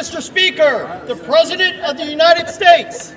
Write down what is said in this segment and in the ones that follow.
Mr. Speaker, the President of the United States.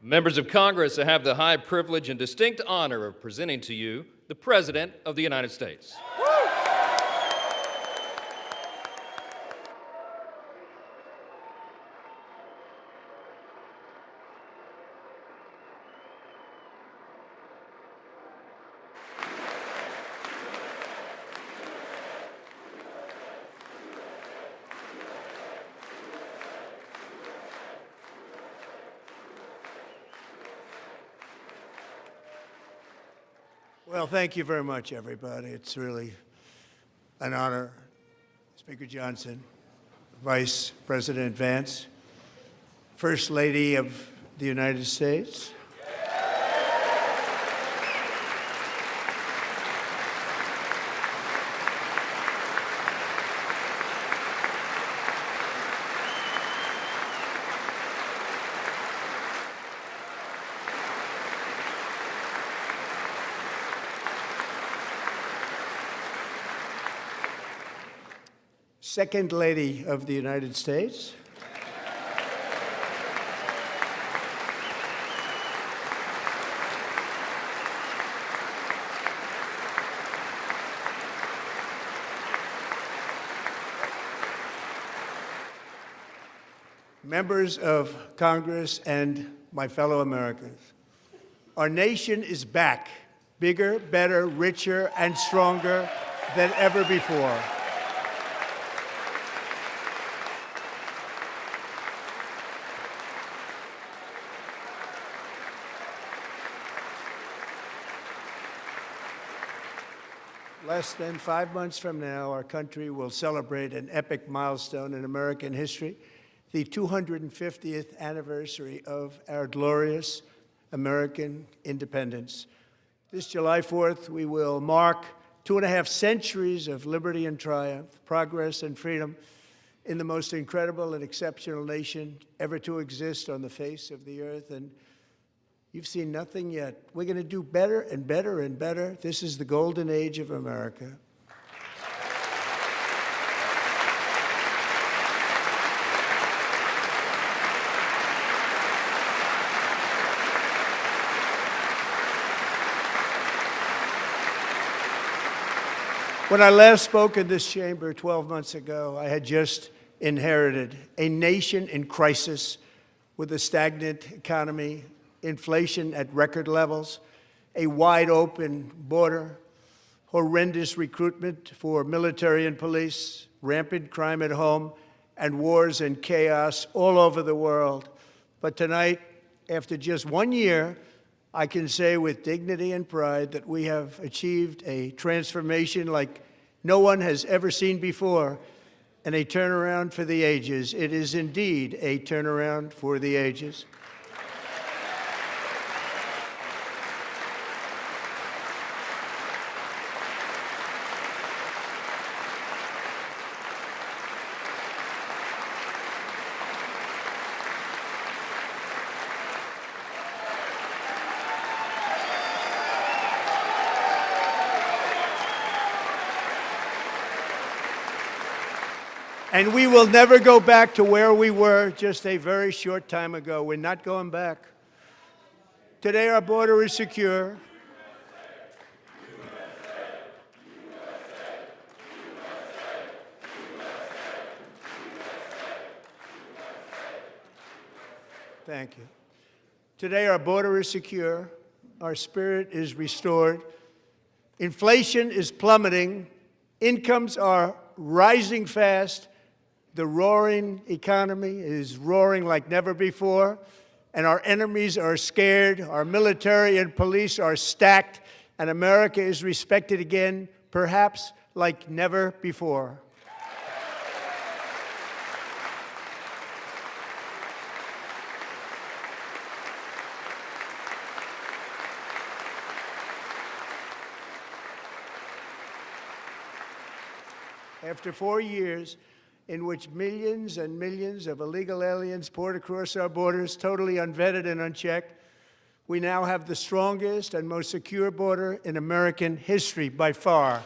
Members of Congress, I have the high privilege and distinct honor of presenting to you the President of the United States. Well, thank you very much, everybody. It's really an honor. Speaker Johnson, Vice President Vance, First Lady of the United States. Second Lady of the United States. Members of Congress and my fellow Americans, our nation is back, bigger, better, richer, and stronger than ever before. Less than 5 months from now, our country will celebrate an epic milestone in American history, the 250th anniversary of our glorious American independence. This July 4th, we will mark 2.5 centuries of liberty and triumph, progress and freedom in the most incredible and exceptional nation ever to exist on the face of the earth. And you've seen nothing yet. We're going to do better and better and better. This is the golden age of America. When I last spoke in this chamber 12 months ago, I had just inherited a nation in crisis with a stagnant economy, inflation at record levels, a wide-open border, horrendous recruitment for military and police, rampant crime at home, and wars and chaos all over the world. But tonight, after just 1 year, I can say with dignity and pride that we have achieved a transformation like no one has ever seen before, and a turnaround for the ages. It is indeed a turnaround for the ages. And we will never go back to where we were just a very short time ago. We're not going back. Today, our border is secure. Thank you. Today, our border is secure. Our spirit is restored. Inflation is plummeting. Incomes are rising fast. The roaring economy is roaring like never before, and our enemies are scared, our military and police are stacked, and America is respected again, perhaps like never before. After 4 years in which millions and millions of illegal aliens poured across our borders, totally unvetted and unchecked, we now have the strongest and most secure border in American history by far.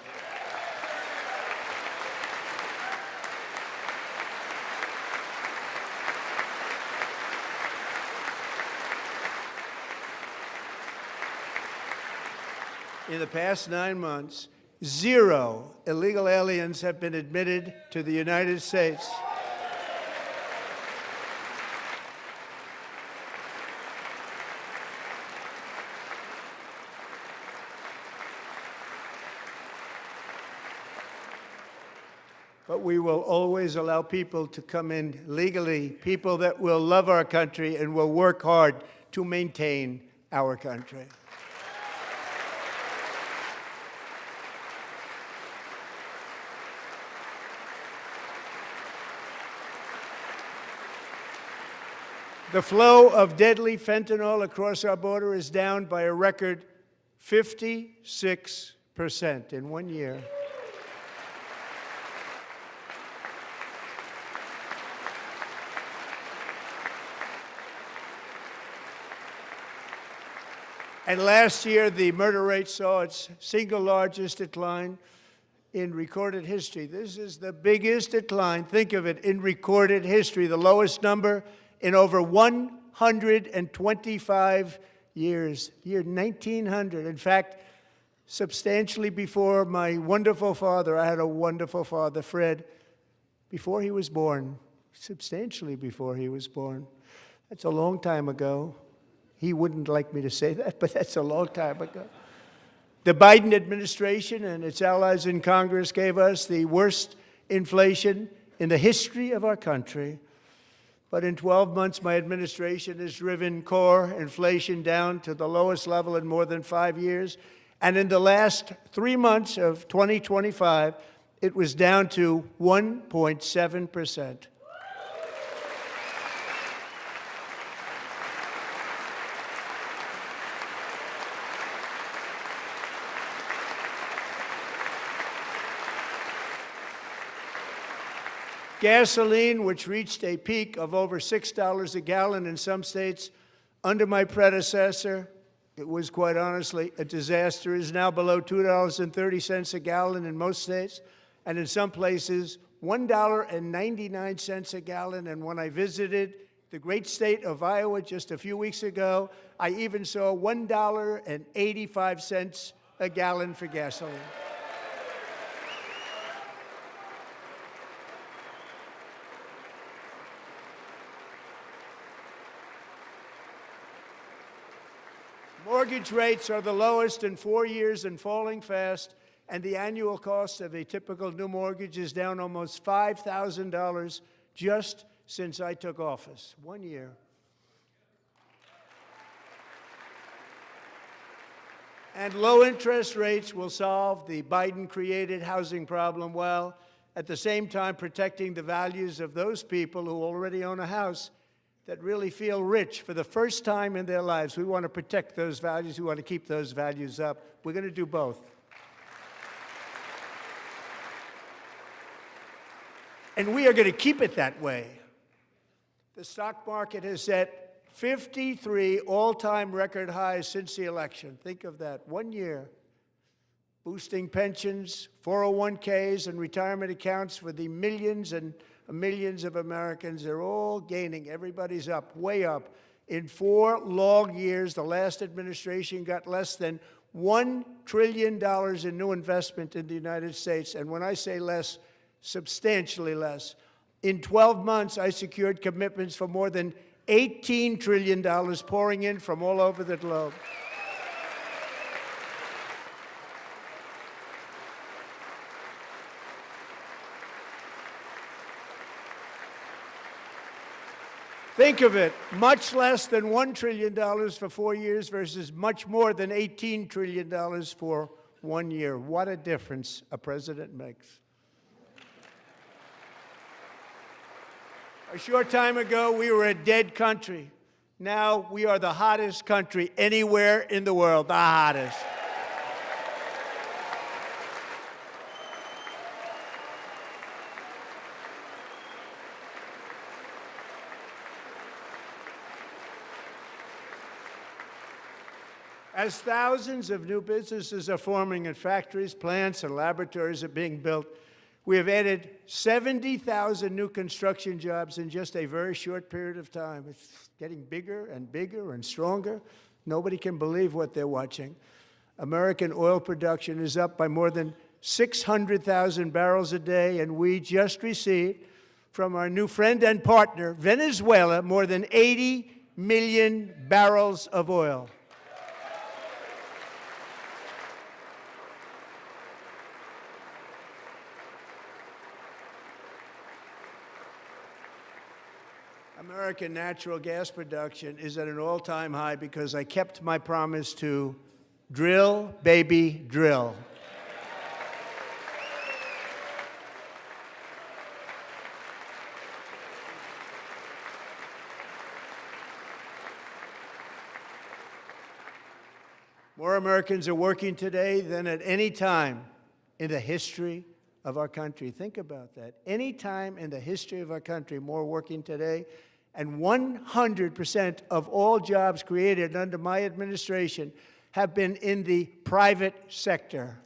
In the past 9 months, 0 illegal aliens have been admitted to the United States. But we will always allow people to come in legally, people that will love our country and will work hard to maintain our country. The flow of deadly fentanyl across our border is down by a record 56% in 1 year. And last year, the murder rate saw its single largest decline in recorded history. This is the biggest decline, think of it, in recorded history, the lowest number in over 125 years, year 1900. In fact, substantially before my wonderful father, I had a wonderful father, Fred, before he was born, substantially before he was born. That's a long time ago. He wouldn't like me to say that, but that's a long time ago. The Biden administration and its allies in Congress gave us the worst inflation in the history of our country. But in 12 months, my administration has driven core inflation down to the lowest level in more than 5 years. And in the last 3 months of 2025, it was down to 1.7%. Gasoline, which reached a peak of over $6 a gallon in some states under my predecessor, it was quite honestly a disaster, is now below $2.30 a gallon in most states, and in some places, $1.99 a gallon. And when I visited the great state of Iowa just a few weeks ago, I even saw $1.85 a gallon for gasoline. Mortgage rates are the lowest in 4 years and falling fast, and the annual cost of a typical new mortgage is down almost $5,000 just since I took office. 1 year. And low interest rates will solve the Biden-created housing problem while at the same time protecting the values of those people who already own a house that really feel rich for the first time in their lives. We want to protect those values. We want to keep those values up. We're going to do both. And we are going to keep it that way. The stock market has set 53 all-time record highs since the election. Think of that, 1 year. Boosting pensions, 401ks, and retirement accounts for the millions and millions of Americans. They're all gaining. Everybody's up, way up. In 4 long years, the last administration got less than $1 trillion in new investment in the United States. And when I say less, substantially less. In 12 months, I secured commitments for more than $18 trillion pouring in from all over the globe. Think of it, much less than $1 trillion for 4 years versus much more than $18 trillion for 1 year. What a difference a president makes. A short time ago, we were a dead country. Now we are the hottest country anywhere in the world, the hottest. As thousands of new businesses are forming and factories, plants, and laboratories are being built, we have added 70,000 new construction jobs in just a very short period of time. It's getting bigger and bigger and stronger. Nobody can believe what they're watching. American oil production is up by more than 600,000 barrels a day, and we just received from our new friend and partner, Venezuela, more than 80 million barrels of oil. American natural gas production is at an all-time high because I kept my promise to drill, baby, drill. More Americans are working today than at any time in the history of our country. Think about that. Any time in the history of our country, more working today. And 100% of all jobs created under my administration have been in the private sector.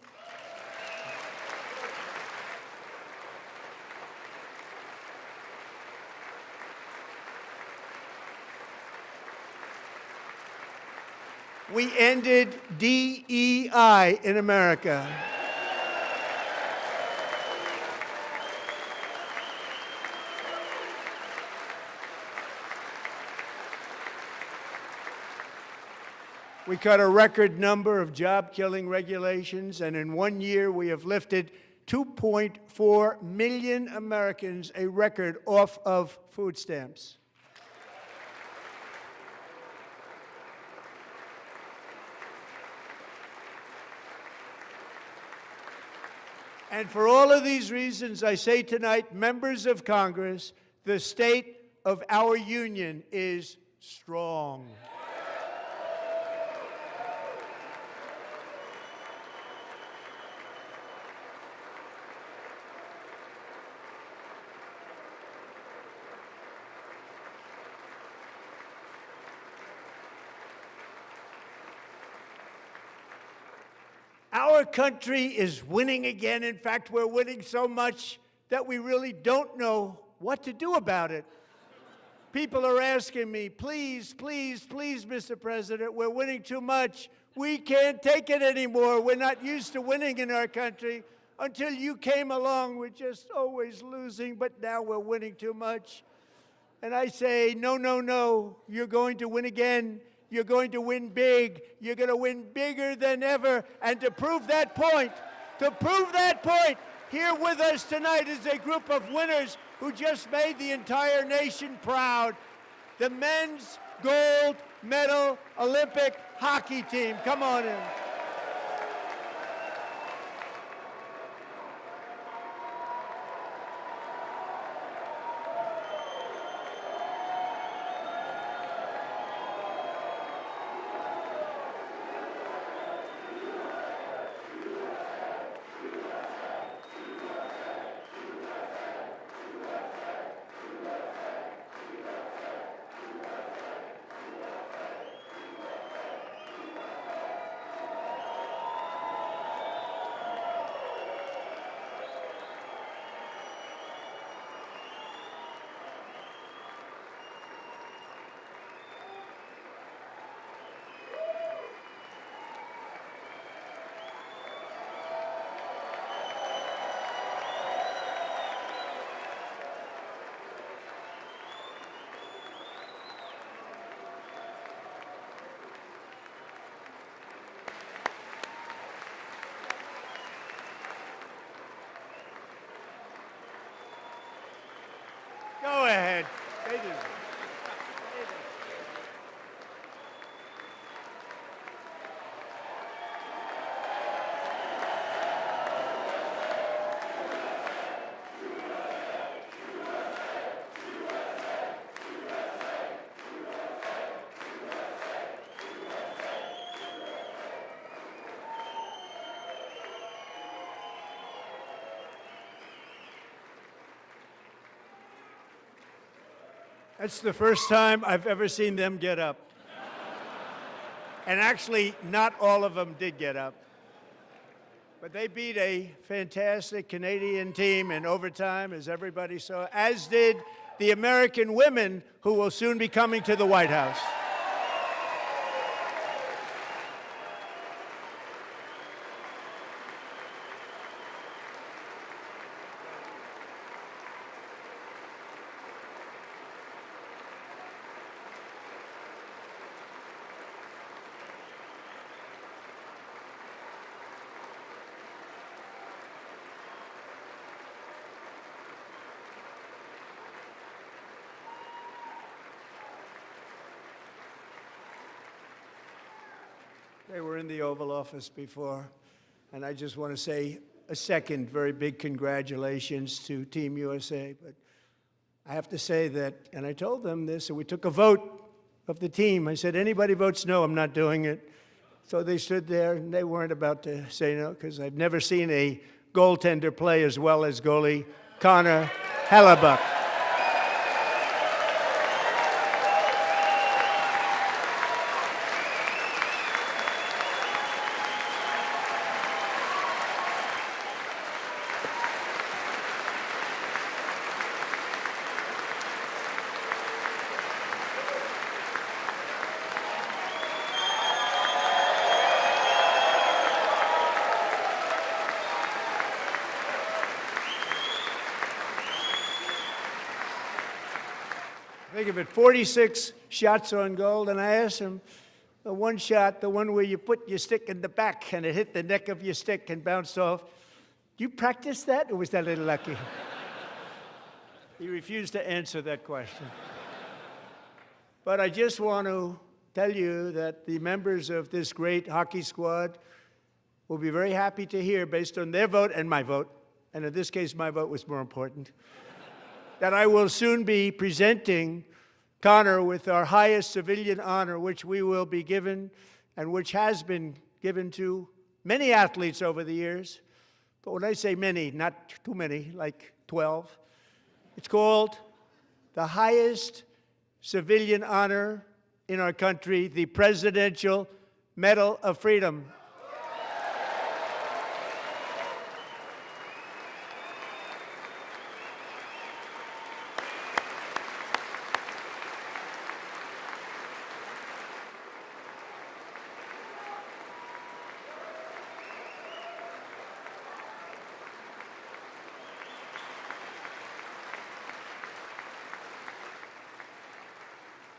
We ended DEI in America. We cut a record number of job-killing regulations, and in 1 year we have lifted 2.4 million Americans, a record, off of food stamps. And for all of these reasons, I say tonight, members of Congress, the state of our union is strong. Our country is winning again. In fact, we're winning so much that we really don't know what to do about it. People are asking me, please, please, please, Mr. President, we're winning too much. We can't take it anymore. We're not used to winning in our country. Until you came along, we're just always losing, but now we're winning too much. And I say, no, no, no, you're going to win again. You're going to win big. You're going to win bigger than ever. And to prove that point, here with us tonight is a group of winners who just made the entire nation proud. The men's gold medal Olympic hockey team. Come on in. Go ahead. They do. That's the first time I've ever seen them get up. And actually, not all of them did get up. But they beat a fantastic Canadian team in overtime, as everybody saw, as did the American women who will soon be coming to the White House. They were in the Oval Office before, and I just want to say a second very big congratulations to Team USA. But I have to say that, and I told them this, and we took a vote of the team. I said, anybody votes no, I'm not doing it. So they stood there, and they weren't about to say no, because I've never seen a goaltender play as well as goalie Connor Hellebuck. Think of it, 46 shots on goal, and I asked him, the one shot, the one where you put your stick in the back and it hit the neck of your stick and bounced off, do you practice that, or was that a little lucky? He refused to answer that question. But I just want to tell you that the members of this great hockey squad will be very happy to hear, based on their vote and my vote, and in this case my vote was more important, that I will soon be presenting Connor with our highest civilian honor, which we will be given and which has been given to many athletes over the years. But when I say many, not too many, like 12, it's called the highest civilian honor in our country, the Presidential Medal of Freedom.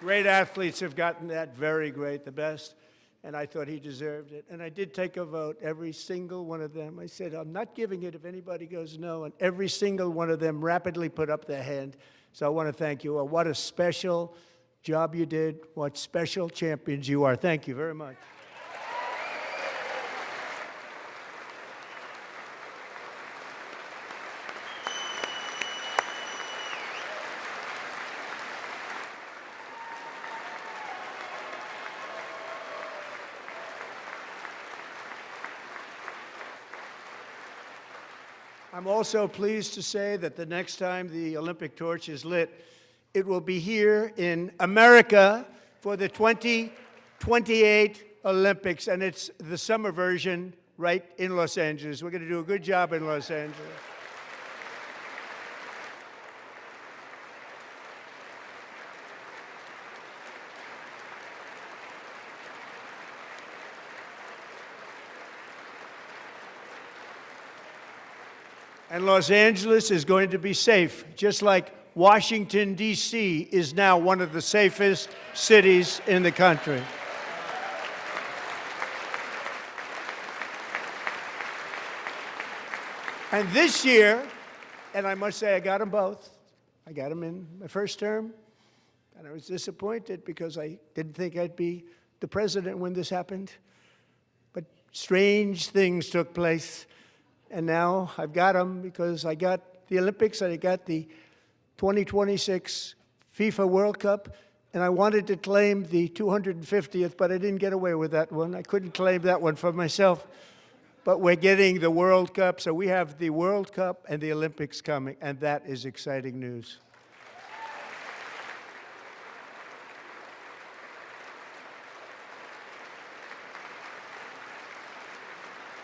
Great athletes have gotten that, very great, the best, and I thought he deserved it. And I did take a vote, every single one of them. I said, I'm not giving it if anybody goes no, and every single one of them rapidly put up their hand. So I want to thank you. What a special job you did. What special champions you are. Thank you very much. I'm also pleased to say that the next time the Olympic torch is lit, it will be here in America for the 2028 Olympics, and it's the summer version right in Los Angeles. We're going to do a good job in Los Angeles. And Los Angeles is going to be safe, just like Washington, D.C. is now one of the safest cities in the country. And this year, and I must say I got them both. I got them in my first term, and I was disappointed because I didn't think I'd be the president when this happened. But strange things took place. And now I've got them because I got the Olympics and I got the 2026 FIFA World Cup, and I wanted to claim the 250th, but I didn't get away with that one. I couldn't claim that one for myself. But we're getting the World Cup, so we have the World Cup and the Olympics coming, and that is exciting news.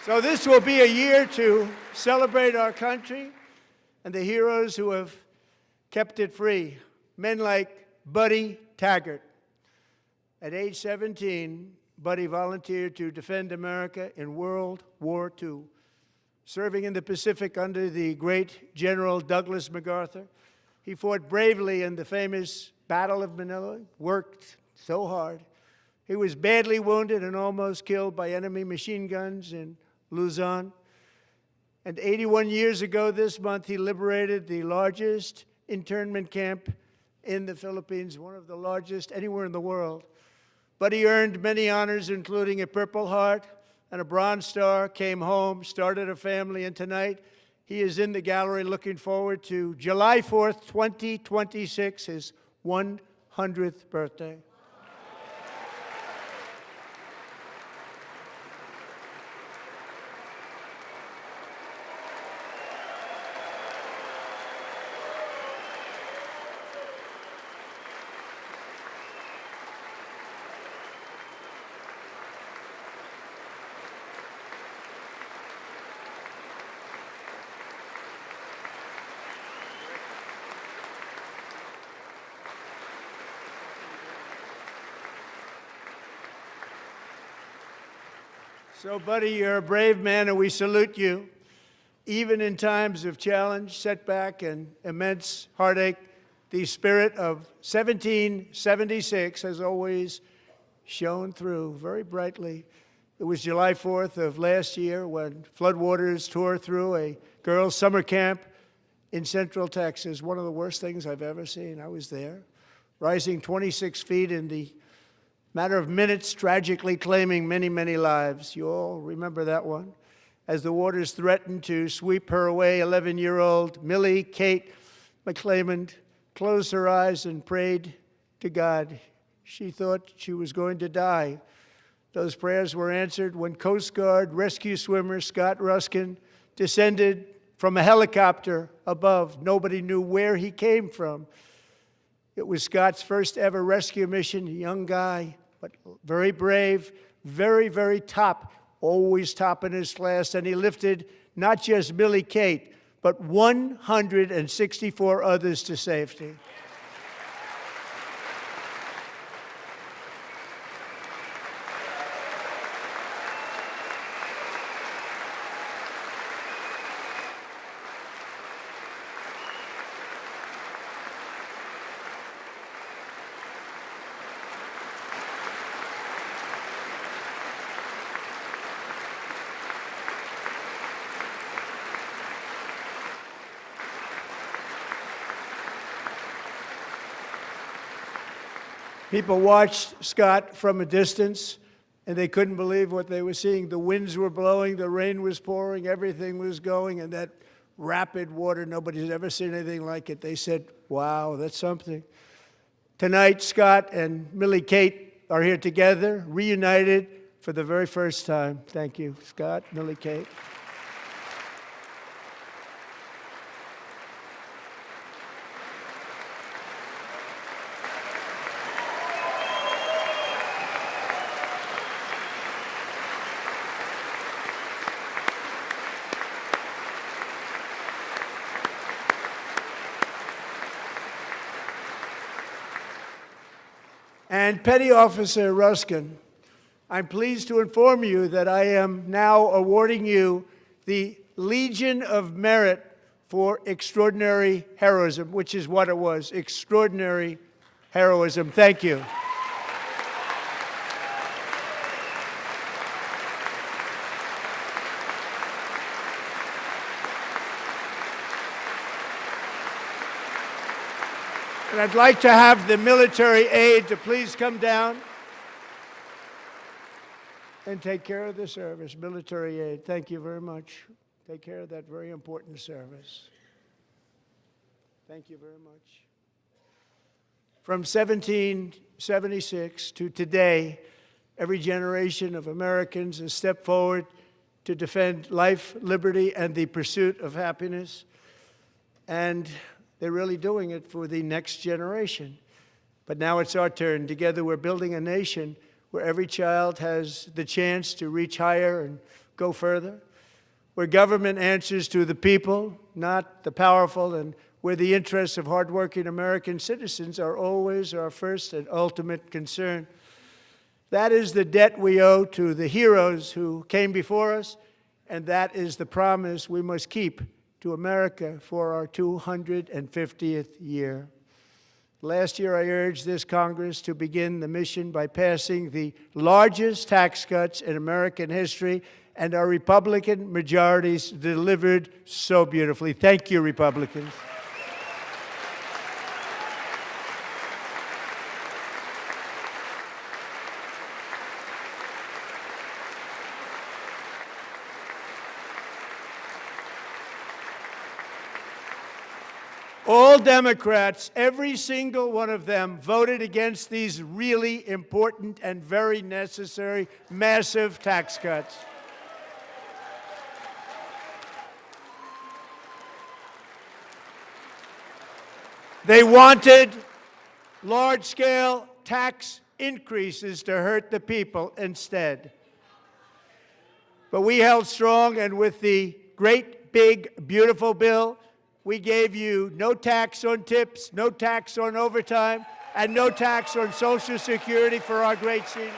So this will be a year to celebrate our country and the heroes who have kept it free. Men like Buddy Taggart. At age 17, Buddy volunteered to defend America in World War II, serving in the Pacific under the great General Douglas MacArthur. He fought bravely in the famous Battle of Manila, worked so hard. He was badly wounded and almost killed by enemy machine guns in Luzon. And 81 years ago this month, he liberated the largest internment camp in the Philippines, one of the largest anywhere in the world. Buddy earned many honors, including a Purple Heart and a Bronze Star, came home, started a family, and tonight he is in the gallery looking forward to July 4th, 2026, his 100th birthday. So, buddy, you're a brave man, and we salute you. Even in times of challenge, setback, and immense heartache, the spirit of 1776 has always shone through very brightly. It was July 4th of last year when floodwaters tore through a girls' summer camp in Central Texas. One of the worst things I've ever seen. I was there, rising 26 feet in the matter of minutes, tragically claiming many, many lives. You all remember that one. As the waters threatened to sweep her away, 11-year-old Millie Kate McClelland closed her eyes and prayed to God. She thought she was going to die. Those prayers were answered when Coast Guard rescue swimmer Scott Ruskin descended from a helicopter above. Nobody knew where he came from. It was Scott's first ever rescue mission, a young guy, but very brave, very, very top, always top in his class. And he lifted not just Millie Kate, but 164 others to safety. People watched Scott from a distance, and they couldn't believe what they were seeing. The winds were blowing, the rain was pouring, everything was going, and that rapid water, nobody's ever seen anything like it. They said, wow, that's something. Tonight, Scott and Millie Kate are here together, reunited for the very first time. Thank you, Scott, Millie Kate. And Petty Officer Ruskin, I'm pleased to inform you that I am now awarding you the Legion of Merit for extraordinary heroism, which is what it was, extraordinary heroism. Thank you. And I'd like to have the military aide to please come down and take care of the service. Military aide, thank you very much. Take care of that very important service. Thank you very much. From 1776 to today, every generation of Americans has stepped forward to defend life, liberty, and the pursuit of happiness. And they're really doing it for the next generation. But now it's our turn. Together we're building a nation where every child has the chance to reach higher and go further, where government answers to the people, not the powerful, and where the interests of hardworking American citizens are always our first and ultimate concern. That is the debt we owe to the heroes who came before us, and that is the promise we must keep to America for our 250th year. Last year, I urged this Congress to begin the mission by passing the largest tax cuts in American history, and our Republican majorities delivered so beautifully. Thank you, Republicans. All Democrats, every single one of them, voted against these really important and very necessary massive tax cuts. They wanted large-scale tax increases to hurt the people instead. But we held strong, and with the great, big, beautiful bill, we gave you no tax on tips, no tax on overtime, and no tax on Social Security for our great seniors.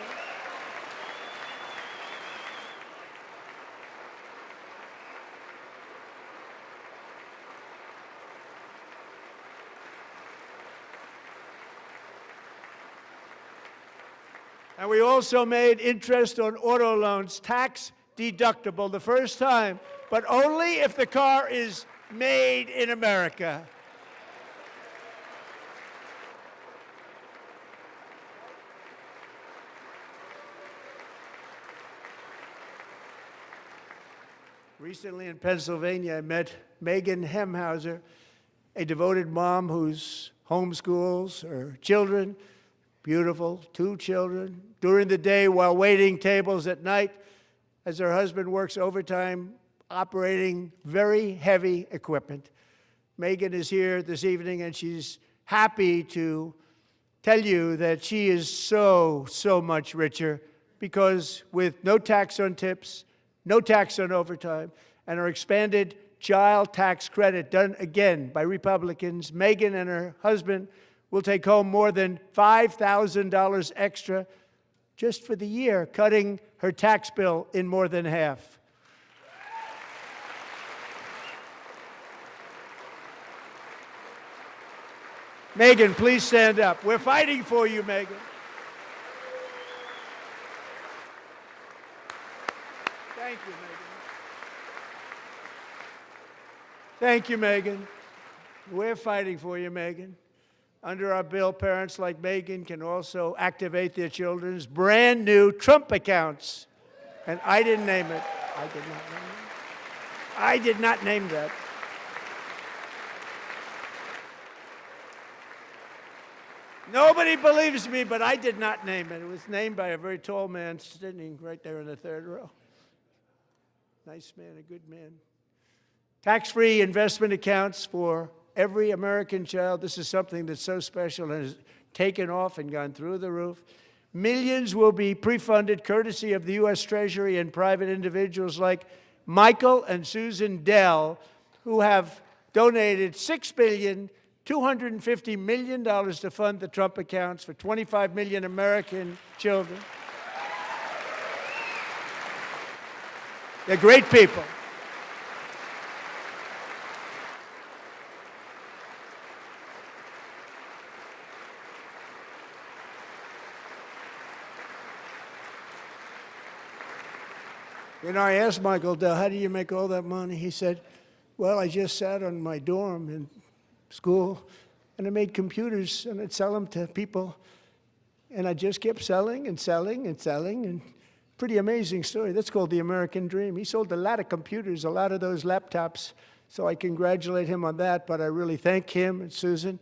And we also made interest on auto loans tax deductible the first time, but only if the car is made in America. Recently in Pennsylvania, I met Megan Hemhauser, a devoted mom who's homeschools her children, beautiful, 2 children, during the day while waiting tables at night as her husband works overtime operating very heavy equipment. Megan is here this evening, and she's happy to tell you that she is so much richer because with no tax on tips, no tax on overtime, and her expanded child tax credit done again by Republicans, Megan and her husband will take home more than $5,000 extra just for the year, cutting her tax bill in more than half. Megan, please stand up. We're fighting for you, Megan. Thank you, Megan. Thank you, Megan. We're fighting for you, Megan. Under our bill, parents like Megan can also activate their children's brand new Trump accounts. And I didn't name it. I did not name it. I did not name that. Nobody believes me, but I did not name it. It was named by a very tall man sitting right there in the 3rd row. Nice man, a good man. Tax-free investment accounts for every American child. This is something that's so special and has taken off and gone through the roof. Millions will be pre-funded courtesy of the U.S. Treasury and private individuals like Michael and Susan Dell, who have donated $6.25 billion to fund the Trump accounts for 25 million American children. They're great people. You know, I asked Michael Dell, how do you make all that money? He said, well, I just sat on my dorm in school, and I made computers, and I'd sell them to people, and I just kept selling and selling and selling, and pretty amazing story. That's called the American dream. He sold a lot of computers, a lot of those laptops, so I congratulate him on that, but I really thank him and Susan,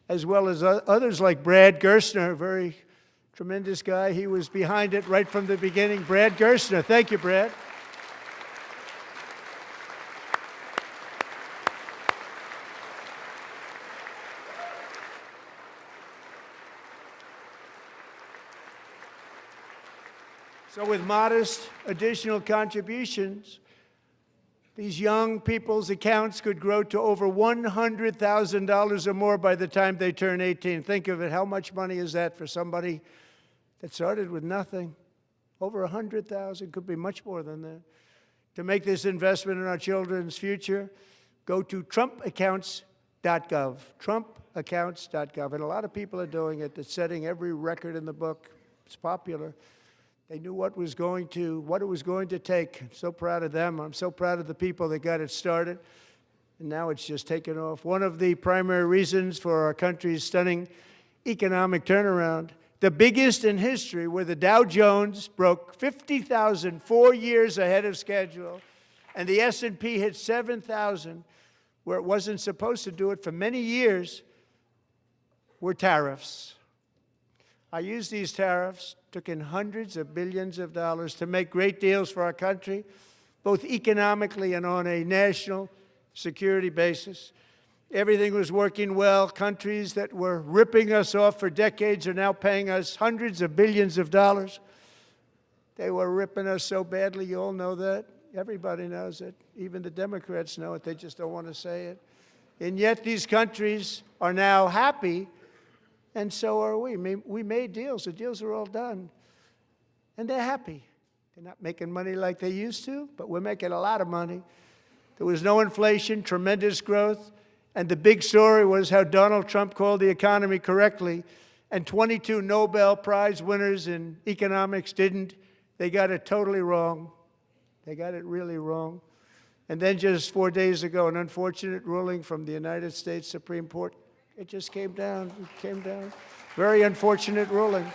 as well as others like Brad Gerstner, a very tremendous guy. He was behind it right from the beginning. Brad Gerstner. Thank you, Brad. So with modest additional contributions, these young people's accounts could grow to over $100,000 or more by the time they turn 18. Think of it. How much money is that for somebody that started with nothing? Over 100,000, could be much more than that. To make this investment in our children's future, go to trumpaccounts.gov, trumpaccounts.gov. And a lot of people are doing it. It's setting every record in the book. It's popular. They knew what it was going to take. I'm so proud of them. I'm so proud of the people that got it started. And now it's just taken off. One of the primary reasons for our country's stunning economic turnaround, the biggest in history, where the Dow Jones broke 50,000 4 years ahead of schedule, and the S&P hit 7,000, where it wasn't supposed to do it for many years were tariffs. I used these tariffs, took in hundreds of billions of dollars to make great deals for our country, both economically and on a national security basis. Everything was working well. Countries that were ripping us off for decades are now paying us hundreds of billions of dollars. They were ripping us so badly, you all know that. Everybody knows it. Even the Democrats know it. They just don't want to say it. And yet these countries are now happy, and so are we. We made deals. The deals are all done. And they're happy. They're not making money like they used to, but we're making a lot of money. There was no inflation, tremendous growth. And the big story was how Donald Trump called the economy correctly, and 22 Nobel Prize winners in economics didn't. They got it totally wrong. They got it really wrong. And then just 4 days ago, an unfortunate ruling from the United States Supreme Court. It just came down. It came down. Very unfortunate ruling.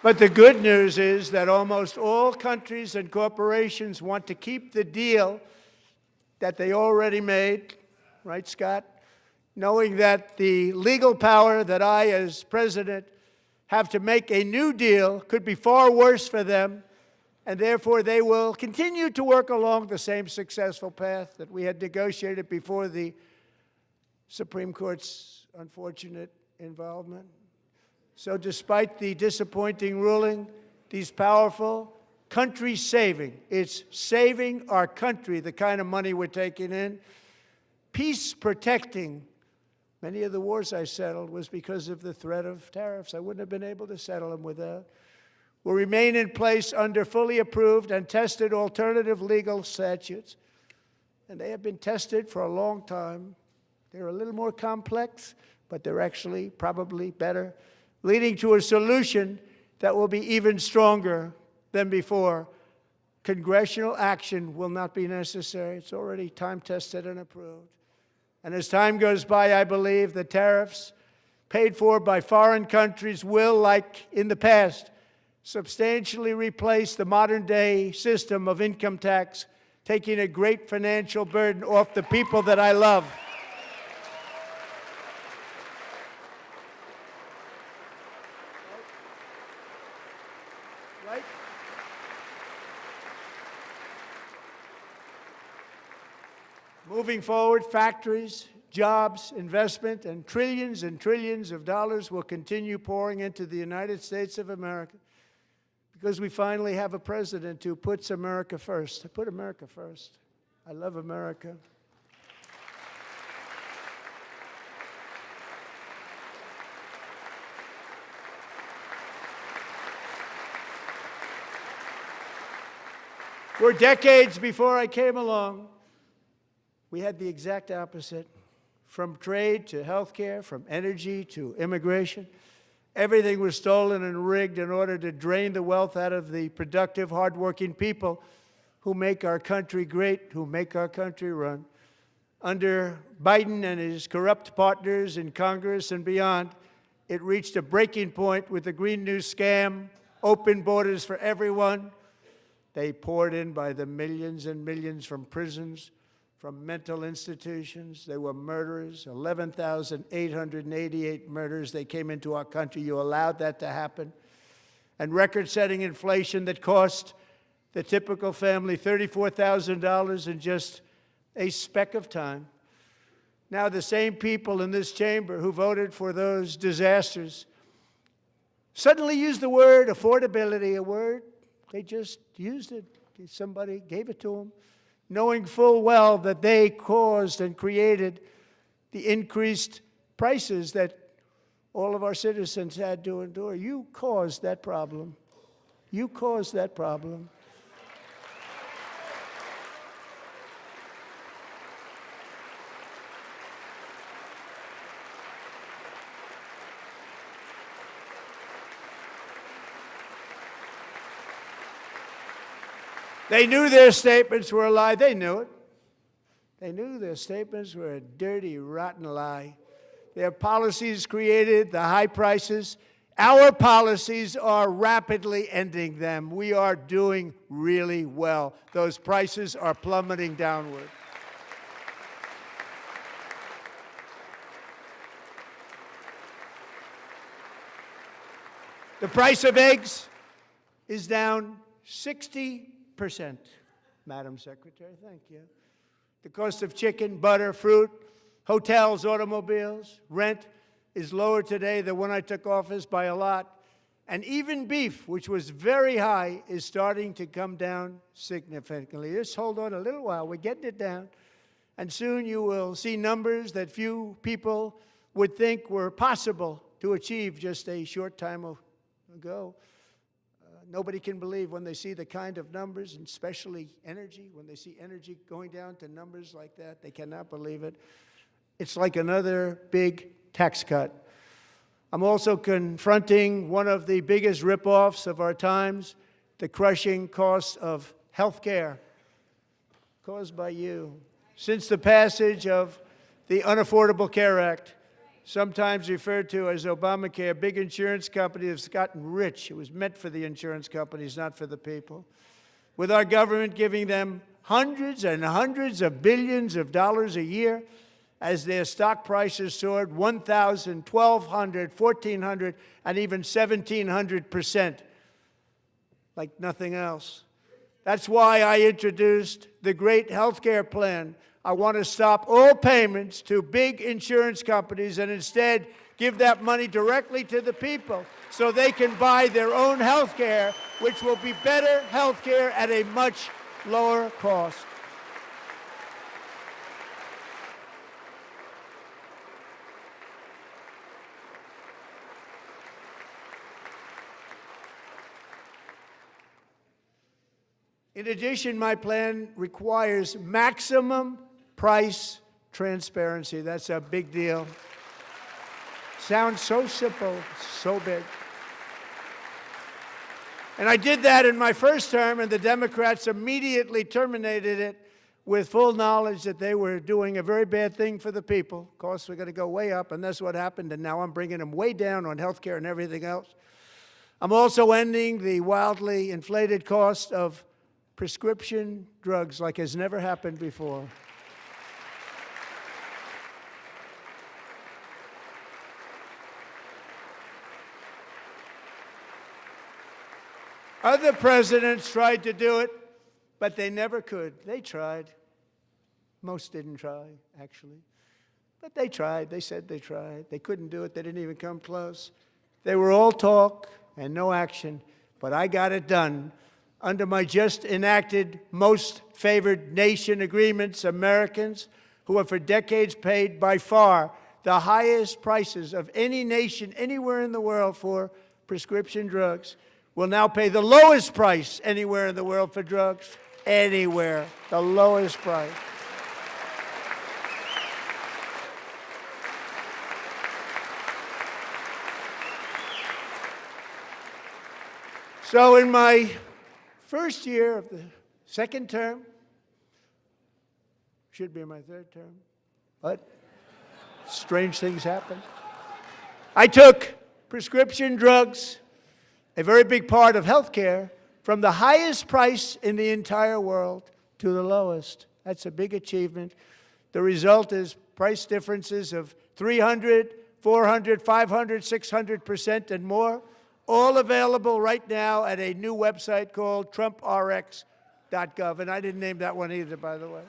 But the good news is that almost all countries and corporations want to keep the deal that they already made, right, Scott? Knowing that the legal power that I, as president, have to make a new deal could be far worse for them, and therefore they will continue to work along the same successful path that we had negotiated before the Supreme Court's unfortunate involvement. So despite the disappointing ruling, these powerful country-saving, it's saving our country, the kind of money we're taking in, peace-protecting. Many of the wars I settled was because of the threat of tariffs. I wouldn't have been able to settle them without. Will remain in place under fully approved and tested alternative legal statutes. And they have been tested for a long time. They're a little more complex, but they're actually probably better, leading to a solution that will be even stronger than before. Congressional action will not be necessary. It's already time-tested and approved. And as time goes by, I believe the tariffs paid for by foreign countries will, like in the past, substantially replace the modern-day system of income tax, taking a great financial burden off the people that I love. Right? Moving forward, factories, jobs, investment, and trillions of dollars will continue pouring into the United States of America because we finally have a president who puts America first. I put America first. I love America. For decades before I came along, we had the exact opposite. From trade to health care, from energy to immigration, everything was stolen and rigged in order to drain the wealth out of the productive, hardworking people who make our country great, who make our country run. Under Biden and his corrupt partners in Congress and beyond, it reached a breaking point with the Green New scam, open borders for everyone. They poured in by the millions and millions from prisons, from mental institutions. They were murderers, 11,888 murders. They came into our country. You allowed that to happen. And record-setting inflation that cost the typical family $34,000 in just a speck of time. Now the same people in this chamber who voted for those disasters suddenly use the word affordability, a word, they just used it. Somebody gave it to them, knowing full well that they caused and created the increased prices that all of our citizens had to endure. You caused that problem. You caused that problem. They knew their statements were a lie. They knew it. They knew their statements were a dirty, rotten lie. Their policies created the high prices Our policies are rapidly ending them. We are doing really well. Those prices are plummeting downward. The price of eggs is down 60%, Madam Secretary, thank you. The cost of chicken, butter, fruit, hotels, automobiles, rent is lower today than when I took office by a lot. And even beef, which was very high, is starting to come down significantly. Just hold on a little while, we're getting it down. And soon you will see numbers that few people would think were possible to achieve just a short time ago. Nobody can believe when they see the kind of numbers, and especially energy, when they see energy going down to numbers like that, they cannot believe it. It's like another big tax cut. I'm also confronting one of the biggest ripoffs of our times, the crushing cost of health care caused by you. Since the passage of the Unaffordable Care Act, sometimes referred to as Obamacare, big insurance companies have gotten rich. It was meant for the insurance companies, not for the people. With our government giving them hundreds and hundreds of billions of dollars a year as their stock prices soared 1,000, 1,200, 1,400, and even 1,700%, like nothing else. That's why I introduced the great health care plan. I want to stop all payments to big insurance companies and instead give that money directly to the people so they can buy their own health care, which will be better health care at a much lower cost. In addition, my plan requires maximum price transparency. That's a big deal. Sounds so simple, so big. And I did that in my first term, and the Democrats immediately terminated it with full knowledge that they were doing a very bad thing for the people. Costs were going to go way up, and that's what happened, and now I'm bringing them way down on health care and everything else. I'm also ending the wildly inflated cost of prescription drugs like has never happened before. Other presidents tried to do it, but they never could. They tried. Most didn't try, actually. But they tried. They said they tried. They couldn't do it. They didn't even come close. They were all talk and no action, but I got it done. Under my just enacted most favored nation agreements, Americans who have for decades paid by far the highest prices of any nation anywhere in the world for prescription drugs will now pay the lowest price anywhere in the world for drugs. Anywhere, the lowest price. So in my first year of the second term, should be my third term, but strange things happen. I took prescription drugs, a very big part of health care, from the highest price in the entire world to the lowest. That's a big achievement. The result is price differences of 300, 400, 500, 600% and more, all available right now at a new website called TrumpRx.gov. And I didn't name that one either, by the way.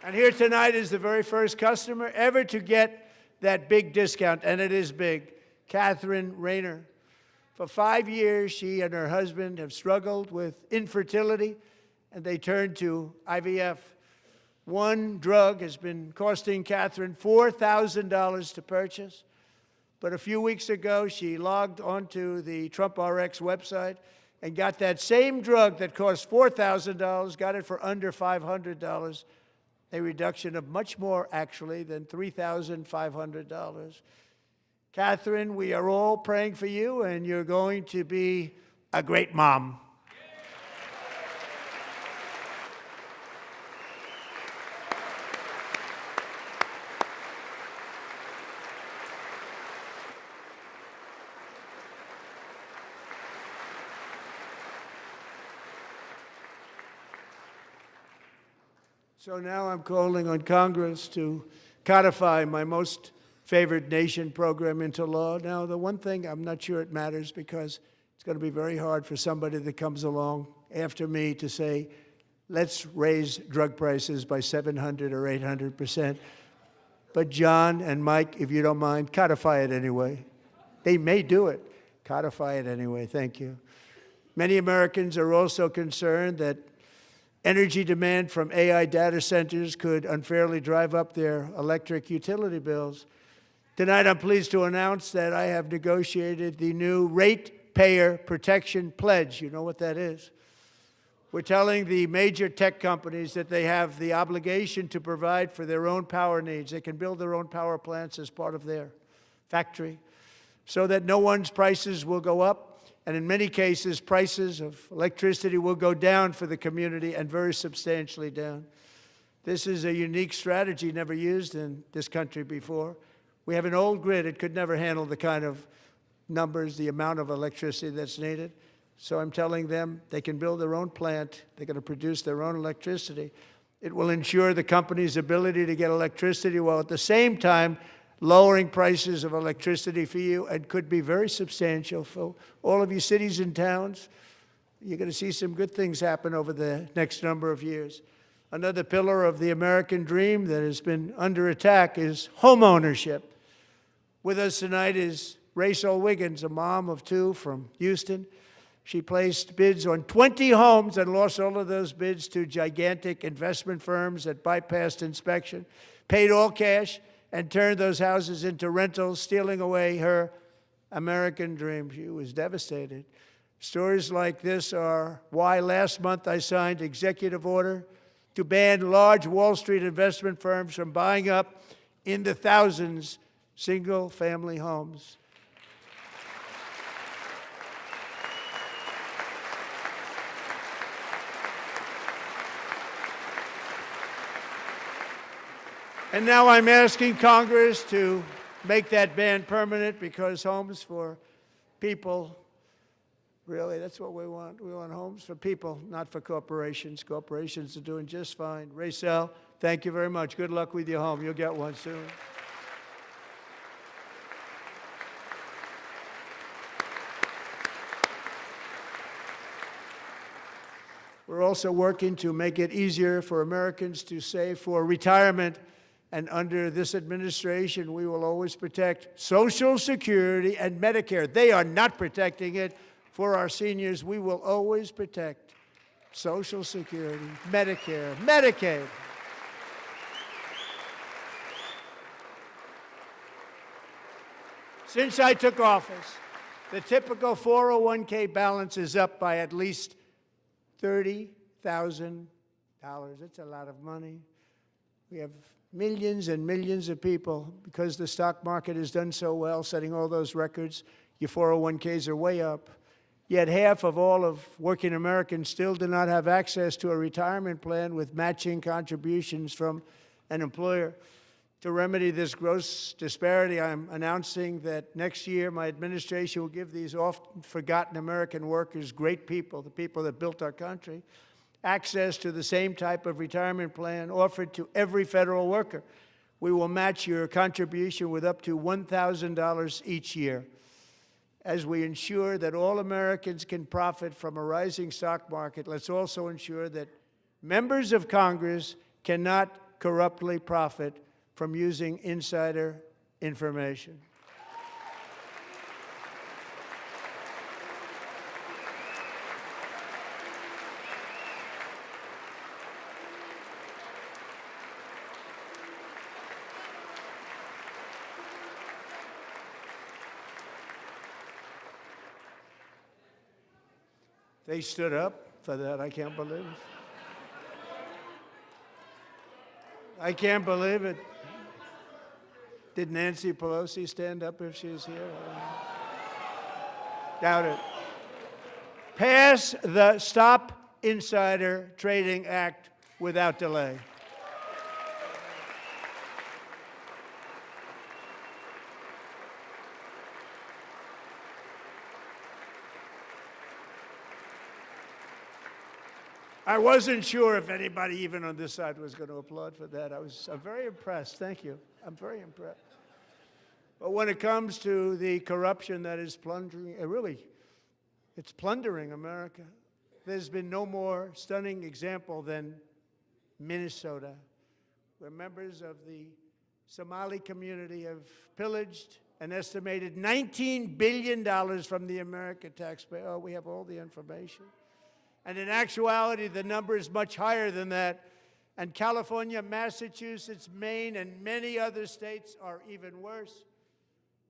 And here tonight is the very first customer ever to get that big discount, and it is big, Catherine Rayner. For 5 years, she and her husband have struggled with infertility, and they turned to IVF. One drug has been costing Catherine $4,000 to purchase, but a few weeks ago, she logged onto the TrumpRx website and got that same drug that cost $4,000, got it for under $500. A reduction of much more, actually, than $3,500. Catherine, we are all praying for you, and you're going to be a great mom. So now I'm calling on Congress to codify my most favored nation program into law. Now, the one thing, I'm not sure it matters because it's going to be very hard for somebody that comes along after me to say, let's raise drug prices by 700 or 800%. But John and Mike, if you don't mind, codify it anyway. They may do it. Codify it anyway. Thank you. Many Americans are also concerned that energy demand from AI data centers could unfairly drive up their electric utility bills. Tonight, I'm pleased to announce that I have negotiated the new Ratepayer Protection Pledge. You know what that is? We're telling the major tech companies that they have the obligation to provide for their own power needs. They can build their own power plants as part of their factory so that no one's prices will go up. And in many cases, prices of electricity will go down for the community and very substantially down. This is a unique strategy never used in this country before. We have an old grid. It could never handle the kind of numbers, the amount of electricity that's needed. So I'm telling them they can build their own plant. They're going to produce their own electricity. It will ensure the company's ability to get electricity while at the same time lowering prices of electricity for you, and could be very substantial for all of you cities and towns. You're going to see some good things happen over the next number of years. Another pillar of the American dream that has been under attack is home ownership. With us tonight is Rachel Wiggins, a mom of two from Houston. She placed bids on 20 homes and lost all of those bids to gigantic investment firms that bypassed inspection, paid all cash, and turned those houses into rentals, stealing away her American dream. She was devastated. Stories like this are why last month I signed executive order to ban large Wall Street investment firms from buying up in the thousands single-family homes. And now I'm asking Congress to make that ban permanent, because homes for people, really, that's what we want. We want homes for people, not for corporations. Corporations are doing just fine. Rachel, thank you very much. Good luck with your home. You'll get one soon. We're also working to make it easier for Americans to save for retirement. And under this administration, we will always protect Social Security and Medicare. They are not protecting it for our seniors. We will always protect Social Security, Medicare, Medicaid. Since I took office, the typical 401k balance is up by at least $30,000. It's a lot of money. We have millions and millions of people, because the stock market has done so well, setting all those records. Your 401ks are way up. Yet half of all of working Americans still do not have access to a retirement plan with matching contributions from an employer. To remedy this gross disparity, I'm announcing that next year my administration will give these often forgotten American workers, great people, the people that built our country, access to the same type of retirement plan offered to every federal worker. We will match your contribution with up to $1,000 each year. As we ensure that all Americans can profit from a rising stock market, let's also ensure that members of Congress cannot corruptly profit from using insider information. They stood up for that. I can't believe it. I can't believe it. Did Nancy Pelosi stand up if she's here? Doubt it. Pass the Stop Insider Trading Act without delay. I wasn't sure if anybody even on this side was going to applaud for that. I'm very impressed. Thank you. I'm very impressed. But when it comes to the corruption that is plundering, it's plundering America. There's been no more stunning example than Minnesota, where members of the Somali community have pillaged an estimated $19 billion from the American taxpayer. Oh, we have all the information. And in actuality, the number is much higher than that. And California, Massachusetts, Maine, and many other states are even worse.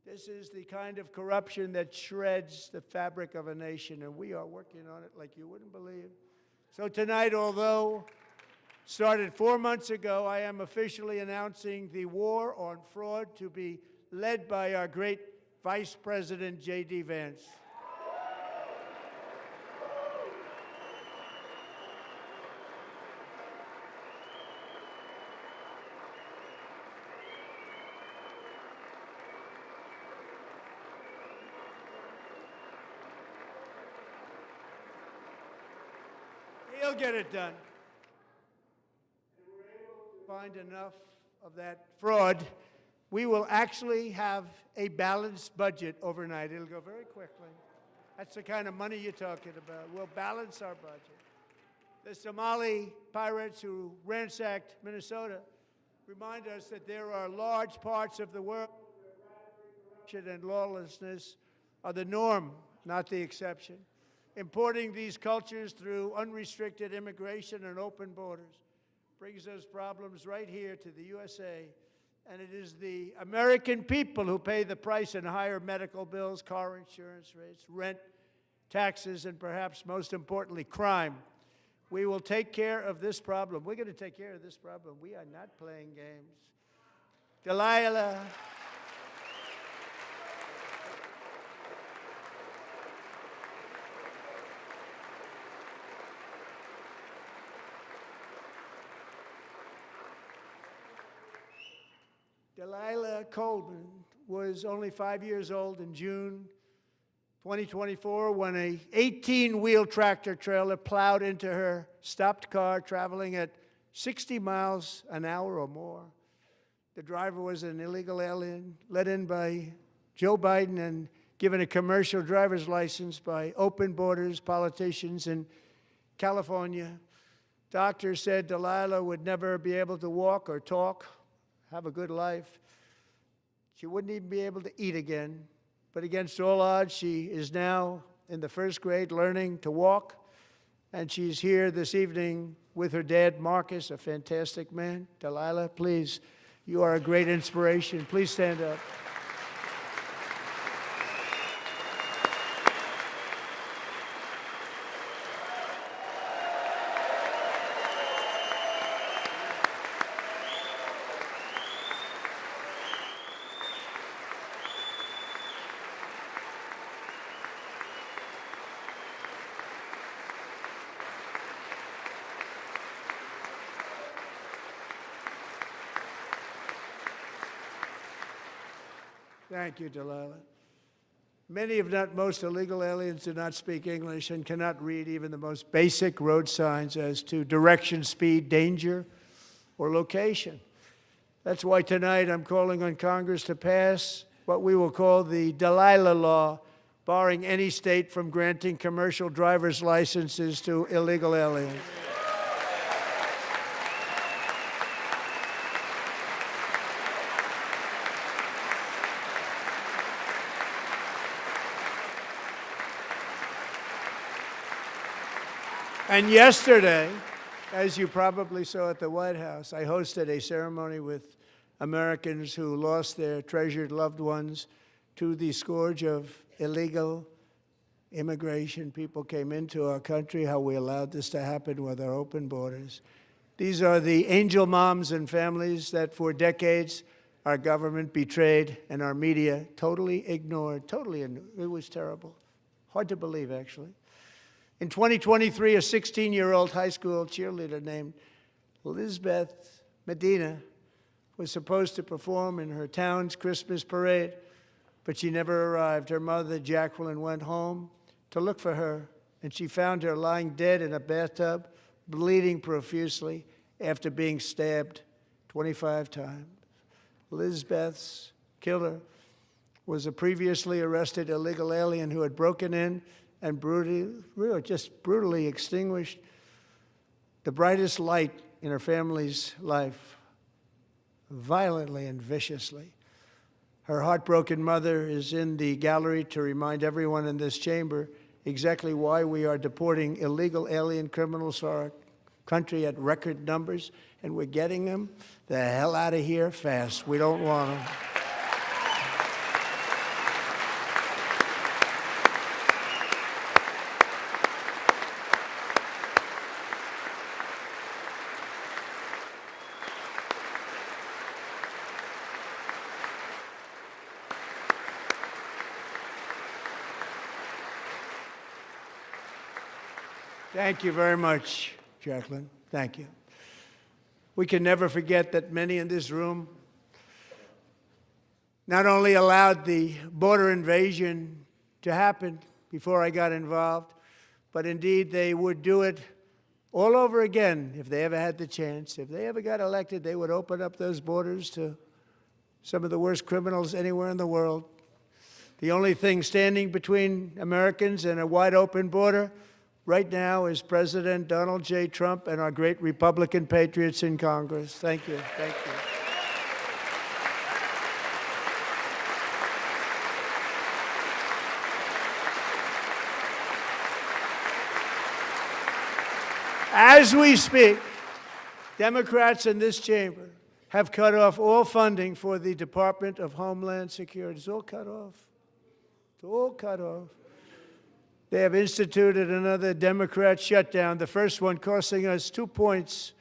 This is the kind of corruption that shreds the fabric of a nation, and we are working on it like you wouldn't believe. So tonight, although started 4 months ago, I am officially announcing the war on fraud to be led by our great Vice President, J.D. Vance. He'll get it done. If we're able to find enough of that fraud, we will actually have a balanced budget overnight. It'll go very quickly. That's the kind of money you're talking about. We'll balance our budget. The Somali pirates who ransacked Minnesota remind us that there are large parts of the world where corruption and lawlessness are the norm, not the exception. Importing these cultures through unrestricted immigration and open borders brings those problems right here to the USA. And it is the American people who pay the price in higher medical bills, car insurance rates, rent, taxes, and perhaps most importantly, crime. We will take care of this problem. We're going to take care of this problem. We are not playing games. Delilah. Delilah Coleman was only 5 years old in June 2024 when a 18-wheel tractor trailer plowed into her stopped car traveling at 60 miles an hour or more. The driver was an illegal alien let in by Joe Biden and given a commercial driver's license by open borders politicians in California. Doctors said Delilah would never be able to walk or talk, have a good life. She wouldn't even be able to eat again. But against all odds, she is now in the first grade learning to walk. And she's here this evening with her dad, Marcus, a fantastic man. Delilah, please, you are a great inspiration. Please stand up. Thank you, Delilah. Many, if not most, illegal aliens do not speak English and cannot read even the most basic road signs as to direction, speed, danger, or location. That's why tonight I'm calling on Congress to pass what we will call the Delilah Law, barring any state from granting commercial driver's licenses to illegal aliens. And yesterday, as you probably saw at the White House, I hosted a ceremony with Americans who lost their treasured loved ones to the scourge of illegal immigration. People came into our country, how we allowed this to happen with our open borders. These are the angel moms and families that for decades our government betrayed and our media totally ignored. It was terrible. Hard to believe, actually. In 2023, a 16-year-old high school cheerleader named Elizabeth Medina was supposed to perform in her town's Christmas parade, but she never arrived. Her mother, Jacqueline, went home to look for her, and she found her lying dead in a bathtub bleeding profusely after being stabbed 25 times. Lizbeth's killer was a previously arrested illegal alien who had broken in and brutally extinguished the brightest light in her family's life, violently and viciously. Her heartbroken mother is in the gallery to remind everyone in this chamber exactly why we are deporting illegal alien criminals to our country at record numbers, and we're getting them the hell out of here fast. We don't want them. Thank you very much, Jacqueline. Thank you. We can never forget that many in this room not only allowed the border invasion to happen before I got involved, but indeed they would do it all over again if they ever had the chance. If they ever got elected, they would open up those borders to some of the worst criminals anywhere in the world. The only thing standing between Americans and a wide open border right now is President Donald J. Trump and our great Republican patriots in Congress. Thank you. Thank you. As we speak, Democrats in this chamber have cut off all funding for the Department of Homeland Security. It's all cut off. It's all cut off. They have instituted another Democrat shutdown, the first one costing us 2 points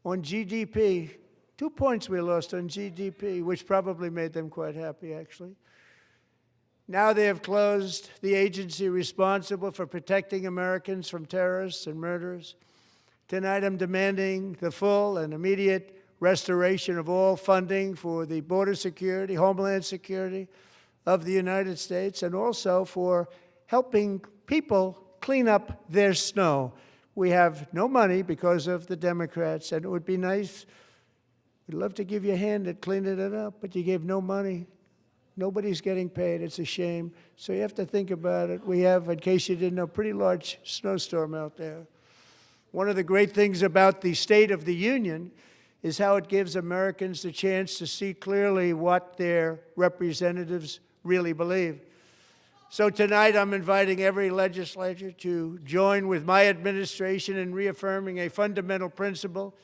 on GDP. 2 points we lost on GDP, which probably made them quite happy, actually. Now they have closed the agency responsible for protecting Americans from terrorists and murderers. Tonight I'm demanding the full and immediate restoration of all funding for the border security, homeland security of the United States, and also for helping people clean up their snow. We have no money because of the Democrats, and it would be nice. We'd love to give you a hand at cleaning it up, but you gave no money. Nobody's getting paid. It's a shame. So you have to think about it. We have, in case you didn't know, a pretty large snowstorm out there. One of the great things about the State of the Union is how it gives Americans the chance to see clearly what their representatives really believe. So tonight I'm inviting every legislator to join with my administration in reaffirming a fundamental principle.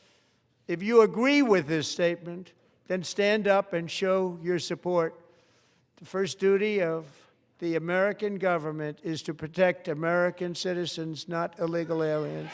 If you agree with this statement, then stand up and show your support. The first duty of the American government is to protect American citizens, not illegal aliens.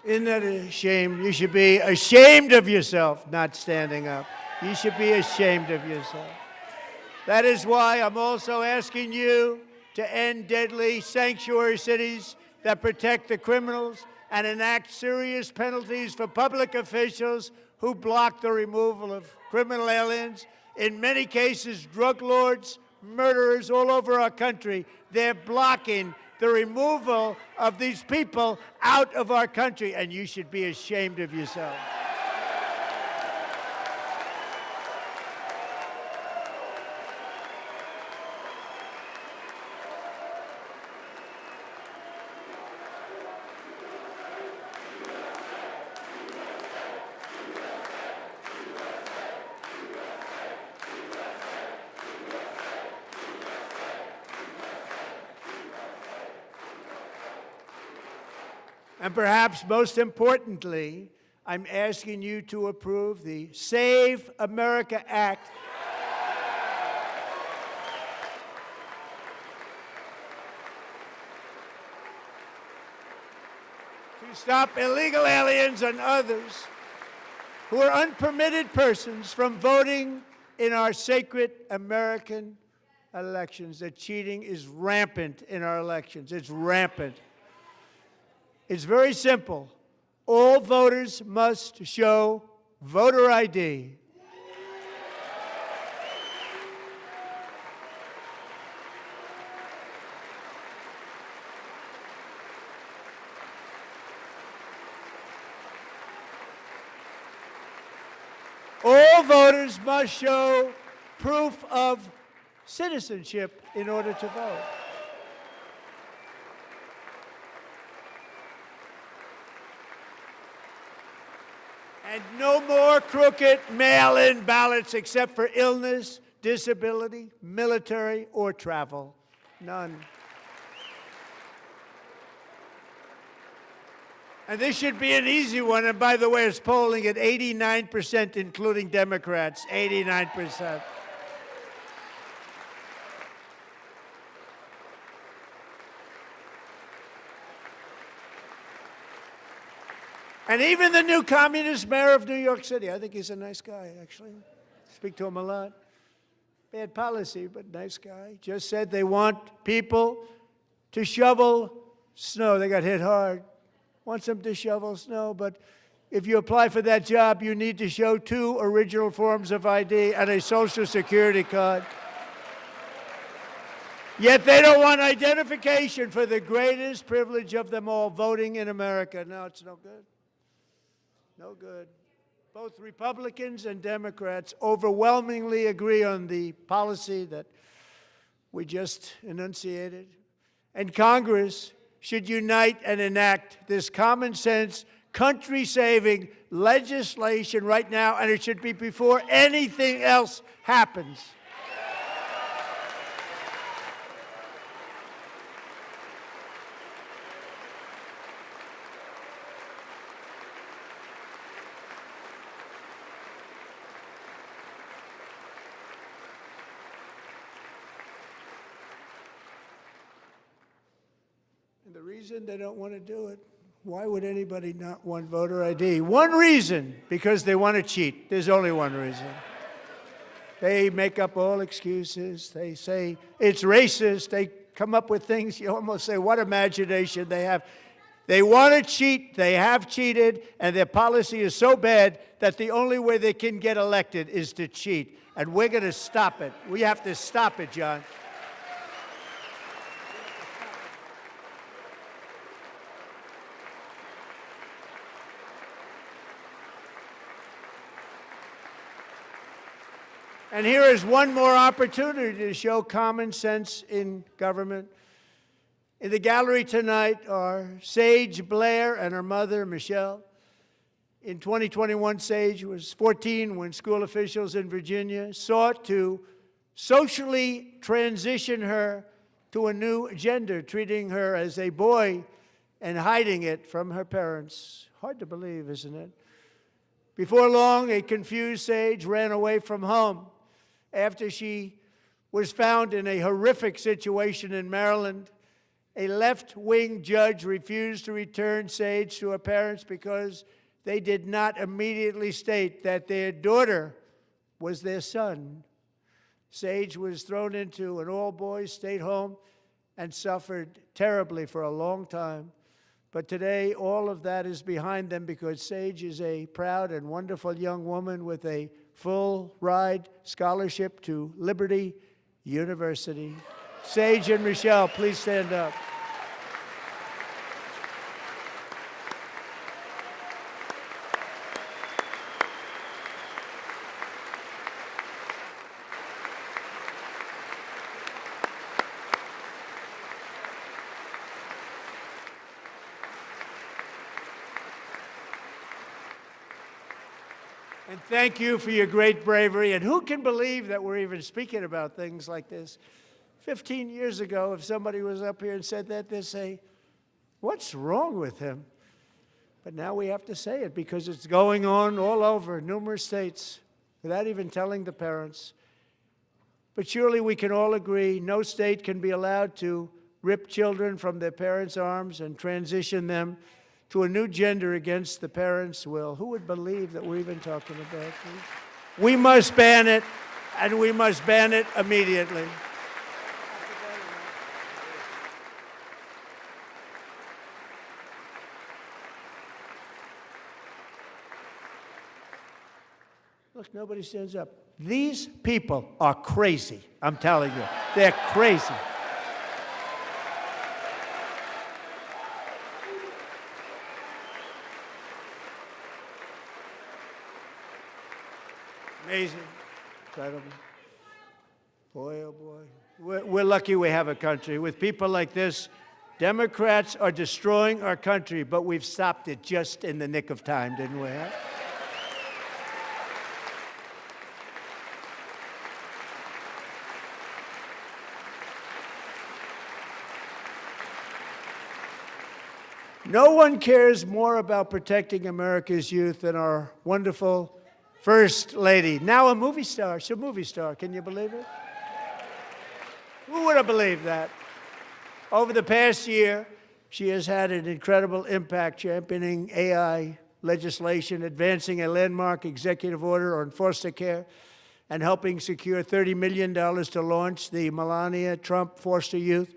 Isn't that a shame? You should be ashamed of yourself not standing up. You should be ashamed of yourself. That is why I'm also asking you to end deadly sanctuary cities that protect the criminals and enact serious penalties for public officials who block the removal of criminal aliens. In many cases, drug lords, murderers all over our country, they're blocking the removal of these people out of our country, and you should be ashamed of yourself. And perhaps most importantly, I'm asking you to approve the Save America Act. To stop illegal aliens and others who are unpermitted persons from voting in our sacred American elections. That cheating is rampant in our elections. It's rampant. It's very simple. All voters must show voter ID. All voters must show proof of citizenship in order to vote. And no more crooked mail-in ballots except for illness, disability, military, or travel. None. And this should be an easy one. And by the way, it's polling at 89%, including Democrats, 89%. And even the new communist mayor of New York City, I think he's a nice guy, actually. Speak to him a lot. Bad policy, but nice guy. Just said they want people to shovel snow. They got hit hard. Wants them to shovel snow, but if you apply for that job, you need to show 2 original forms of ID and a Social Security card. Yet they don't want identification for the greatest privilege of them all, voting in America. No, it's no good. No good. Both Republicans and Democrats overwhelmingly agree on the policy that we just enunciated. And Congress should unite and enact this common sense, country-saving legislation right now, and it should be before anything else happens. And the reason they don't want to do it, why would anybody not want voter ID? One reason, because they want to cheat. There's only one reason. They make up all excuses. They say it's racist. They come up with things, you almost say, what imagination they have. They want to cheat. They have cheated, and their policy is so bad that the only way they can get elected is to cheat. And we're going to stop it. We have to stop it, John. And here is one more opportunity to show common sense in government. In the gallery tonight are Sage Blair and her mother, Michelle. In 2021, Sage was 14 when school officials in Virginia sought to socially transition her to a new gender, treating her as a boy and hiding it from her parents. Hard to believe, isn't it? Before long, a confused Sage ran away from home after she was found in a horrific situation in Maryland. A left-wing judge refused to return Sage to her parents because they did not immediately state that their daughter was their son. Sage was thrown into an all-boys state home and suffered terribly for a long time. But today, all of that is behind them because Sage is a proud and wonderful young woman with a full-ride scholarship to Liberty University. Sage and Michelle, please stand up. And thank you for your great bravery. And who can believe that we're even speaking about things like this? 15 years ago, if somebody was up here and said that, they'd say, what's wrong with him? But now we have to say it because it's going on all over numerous states without even telling the parents. But surely we can all agree no state can be allowed to rip children from their parents' arms and transition them to a new gender against the parents' will. Who would believe that we're even talking about this? We must ban it, and we must ban it immediately. Look, nobody stands up. These people are crazy, I'm telling you. They're crazy. Amazing, incredible. Boy, oh boy. We're lucky we have a country. With people like this, Democrats are destroying our country, but we've stopped it just in the nick of time, didn't we? Huh? No one cares more about protecting America's youth than our wonderful First Lady, now a movie star. She's a movie star. Can you believe it? Who would have believed that? Over the past year, she has had an incredible impact championing AI legislation, advancing a landmark executive order on foster care, and helping secure $30 million to launch the Melania Trump Foster Youth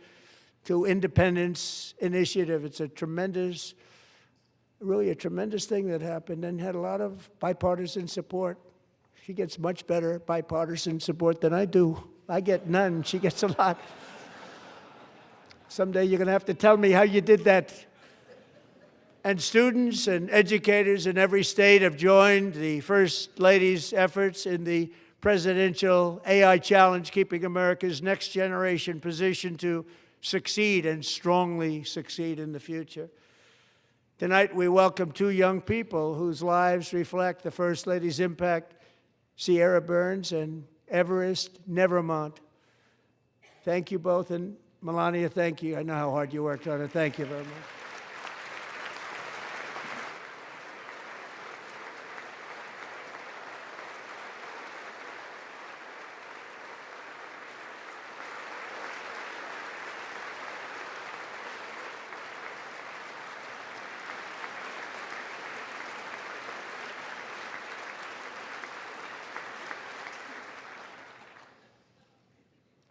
to Independence Initiative. It's a tremendous, really a tremendous thing that happened and had a lot of bipartisan support. She gets much better bipartisan support than I do. I get none. She gets a lot. Someday you're going to have to tell me how you did that. And students and educators in every state have joined the First Lady's efforts in the presidential AI challenge, keeping America's next generation positioned to succeed and strongly succeed in the future. Tonight, we welcome two young people whose lives reflect the First Lady's impact, Sierra Burns and Everest Nevermont. Thank you both, and Melania, thank you. I know how hard you worked on it. Thank you very much.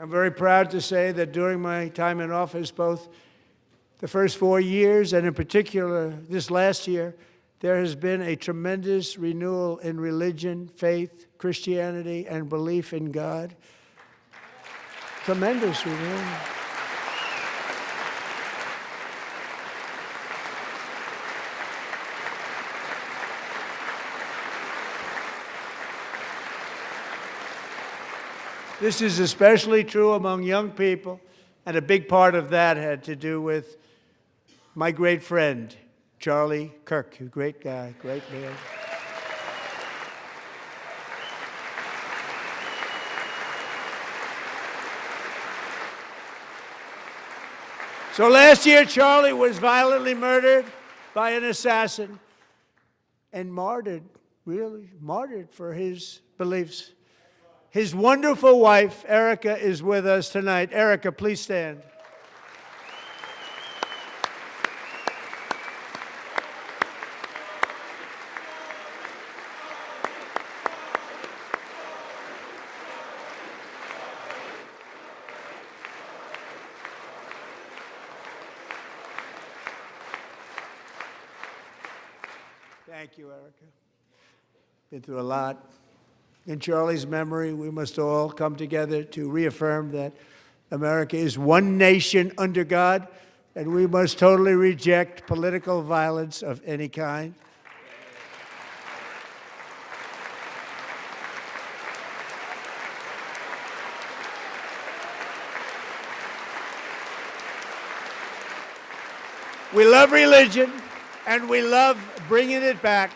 I'm very proud to say that during my time in office, both the first 4 years and in particular this last year, there has been a tremendous renewal in religion, faith, Christianity, and belief in God. Tremendous renewal. This is especially true among young people, and a big part of that had to do with my great friend, Charlie Kirk, a great guy, great man. So last year, Charlie was violently murdered by an assassin and martyred, really martyred for his beliefs. His wonderful wife, Erica, is with us tonight. Erica, please stand. Thank you, Erica. Been through a lot. In Charlie's memory, we must all come together to reaffirm that America is one nation under God, and we must totally reject political violence of any kind. We love religion, and we love bringing it back,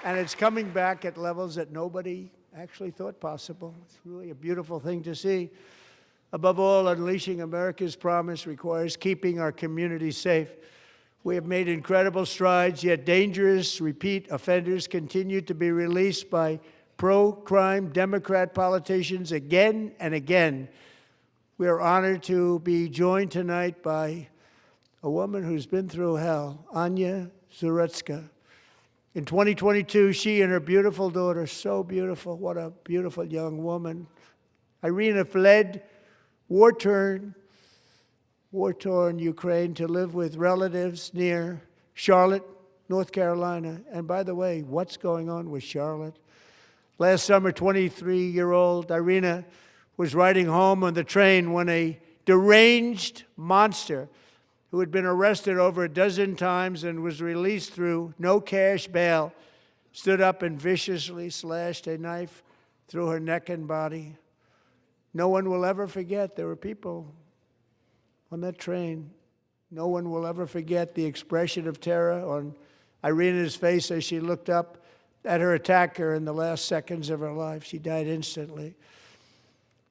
and it's coming back at levels that nobody actually thought possible. It's really a beautiful thing to see. Above all, unleashing America's promise requires keeping our communities safe. We have made incredible strides, yet dangerous repeat offenders continue to be released by pro-crime Democrat politicians again and again. We are honored to be joined tonight by a woman who's been through hell, Aliya Rahman. In 2022, she and her beautiful daughter, so beautiful, what a beautiful young woman, Irina, fled war-torn Ukraine to live with relatives near Charlotte, North Carolina. And by the way, what's going on with Charlotte? Last summer, 23-year-old Irina was riding home on the train when a deranged monster who had been arrested over a dozen times and was released through no cash bail, stood up and viciously slashed a knife through her neck and body. No one will ever forget, there were people on that train. No one will ever forget the expression of terror on Irina's face as she looked up at her attacker in the last seconds of her life. She died instantly.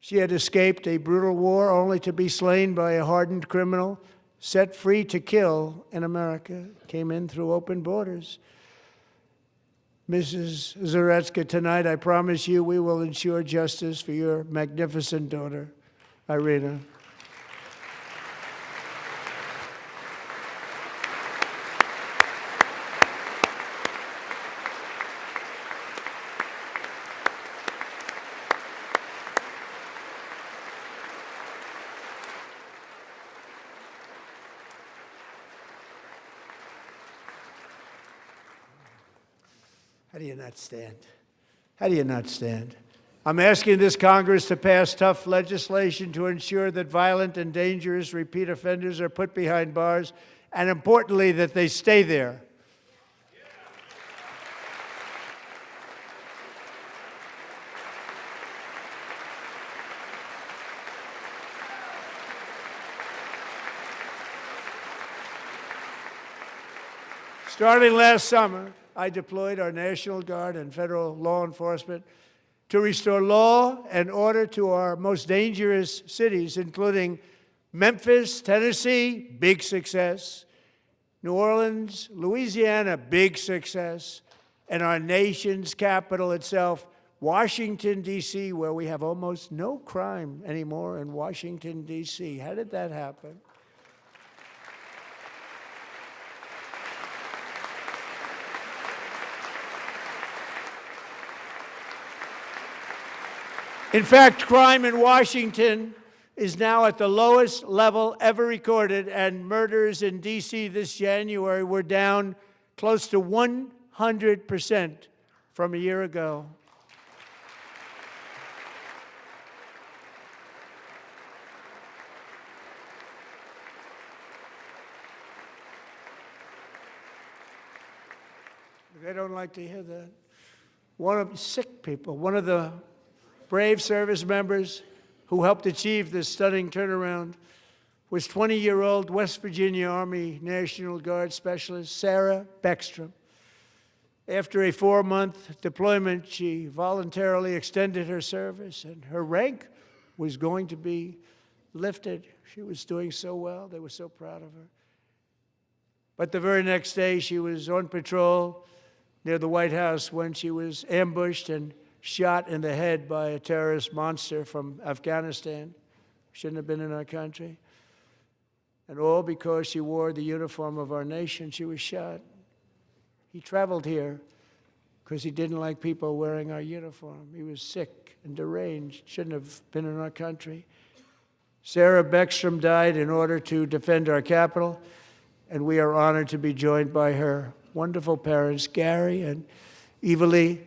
She had escaped a brutal war only to be slain by a hardened criminal, set free to kill in America, came in through open borders. Mrs. Zaretsky, tonight I promise you we will ensure justice for your magnificent daughter, Irina. How do you not stand? How do you not stand? I'm asking this Congress to pass tough legislation to ensure that violent and dangerous repeat offenders are put behind bars, and importantly, that they stay there. Starting last summer, I deployed our National Guard and federal law enforcement to restore law and order to our most dangerous cities, including Memphis, Tennessee, big success, New Orleans, Louisiana, big success, and our nation's capital itself, Washington, D.C., where we have almost no crime anymore in Washington, D.C. How did that happen? In fact, crime in Washington is now at the lowest level ever recorded, and murders in D.C. this January were down close to 100% from a year ago. They don't like to hear that. One of the brave service members who helped achieve this stunning turnaround was 20-year-old West Virginia Army National Guard Specialist Sarah Beckstrom. After a 4-month deployment, she voluntarily extended her service, and her rank was going to be lifted. She was doing so well. They were so proud of her. But the very next day, she was on patrol near the White House when she was ambushed and shot in the head by a terrorist monster from Afghanistan. Shouldn't have been in our country. And all because she wore the uniform of our nation. She was shot. He traveled here because he didn't like people wearing our uniform. He was sick and deranged. Shouldn't have been in our country. Sarah Beckstrom died in order to defend our capital, and we are honored to be joined by her wonderful parents, Gary and Evalie.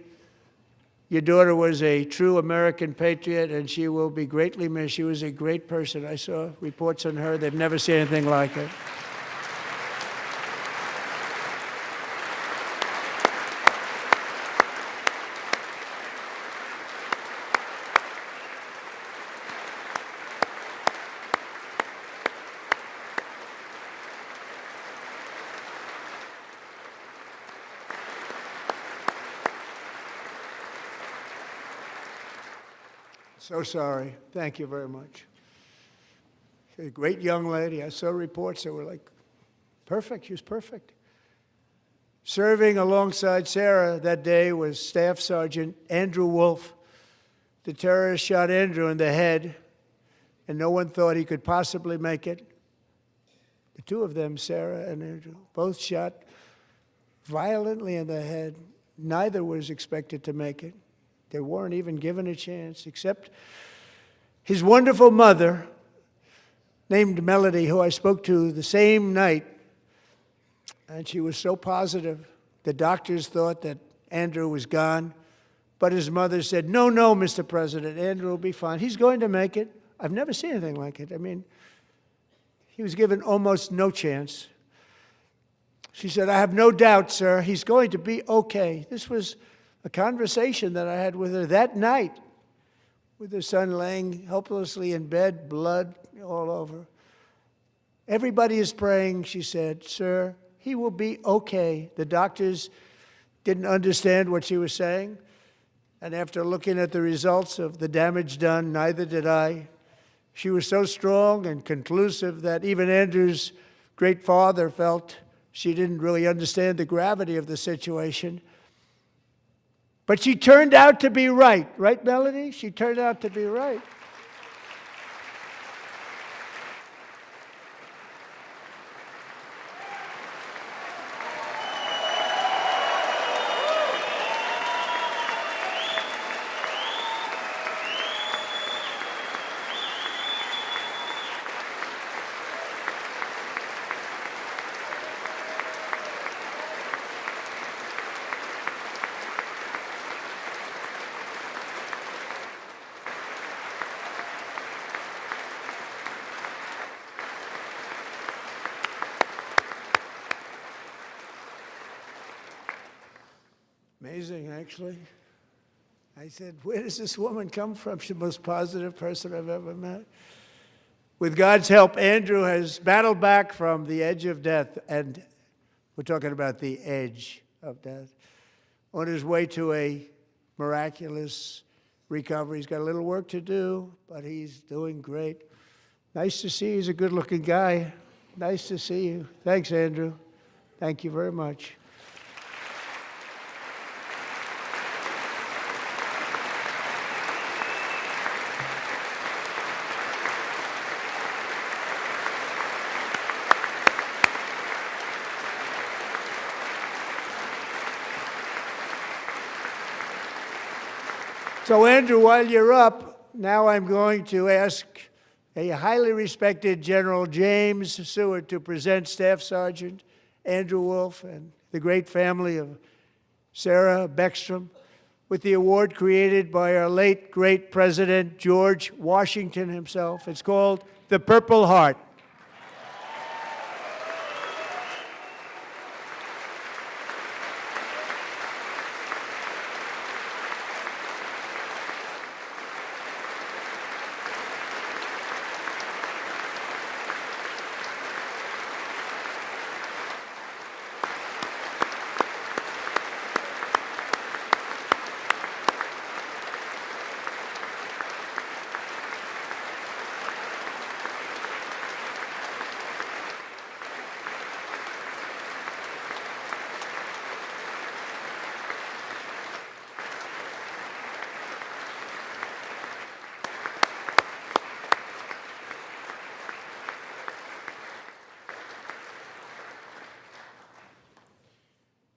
Your daughter was a true American patriot, and she will be greatly missed. She was a great person. I saw reports on her. They've never seen anything like it. So sorry. Thank you very much. A great young lady. I saw reports that were like, perfect. She was perfect. Serving alongside Sarah that day was Staff Sergeant Andrew Wolf. The terrorist shot Andrew in the head, and no one thought he could possibly make it. The two of them, Sarah and Andrew, both shot violently in the head. Neither was expected to make it. They weren't even given a chance, except his wonderful mother, named Melody, who I spoke to the same night, and she was so positive. The doctors thought that Andrew was gone, but his mother said, no, Mr. President, Andrew will be fine. He's going to make it. I've never seen anything like it. I mean, he was given almost no chance. She said, I have no doubt, sir, he's going to be okay. This was a conversation that I had with her that night, with her son laying helplessly in bed, blood all over. Everybody is praying, she said, sir, he will be okay. The doctors didn't understand what she was saying, and after looking at the results of the damage done, neither did I. She was so strong and conclusive that even Andrew's great father felt she didn't really understand the gravity of the situation. But she turned out to be right. Right, Melody? She turned out to be right. Amazing, actually. I said, where does this woman come from? She's the most positive person I've ever met. With God's help, Andrew has battled back from the edge of death, and we're talking about the edge of death, on his way to a miraculous recovery. He's got a little work to do, but he's doing great. Nice to see you. He's a good-looking guy. Nice to see you. Thanks, Andrew. Thank you very much. So, Andrew, while you're up, now I'm going to ask a highly respected General James Seward to present Staff Sergeant Andrew Wolf and the great family of Sarah Beckstrom with the award created by our late, great President George Washington himself. It's called the Purple Heart.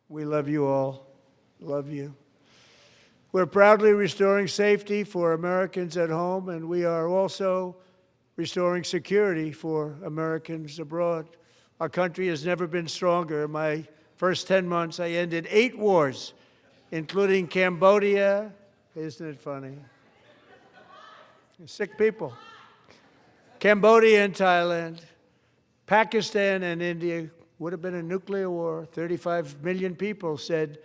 We love you all. Love you. We're proudly restoring safety for Americans at home, and we are also restoring security for Americans abroad. Our country has never been stronger. My first 10 months, I ended 8 wars, including Cambodia. Isn't it funny? Sick people. Cambodia and Thailand, Pakistan and India. Would have been a nuclear war. 35 million people, said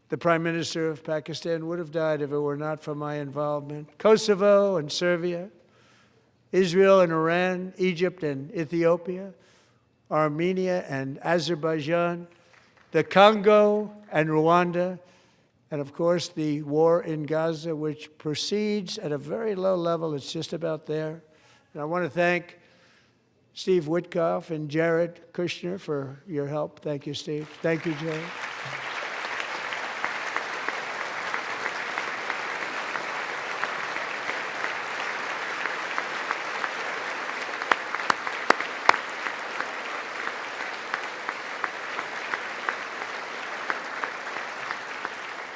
the Prime Minister of Pakistan, would have died if it were not for my involvement. Kosovo and Serbia, Israel and Iran, Egypt and Ethiopia, Armenia and Azerbaijan, the Congo and Rwanda, and of course the war in Gaza, which proceeds at a very low level. It's just about there. And I want to thank Steve Witkoff and Jared Kushner for your help. Thank you, Steve. Thank you, Jared.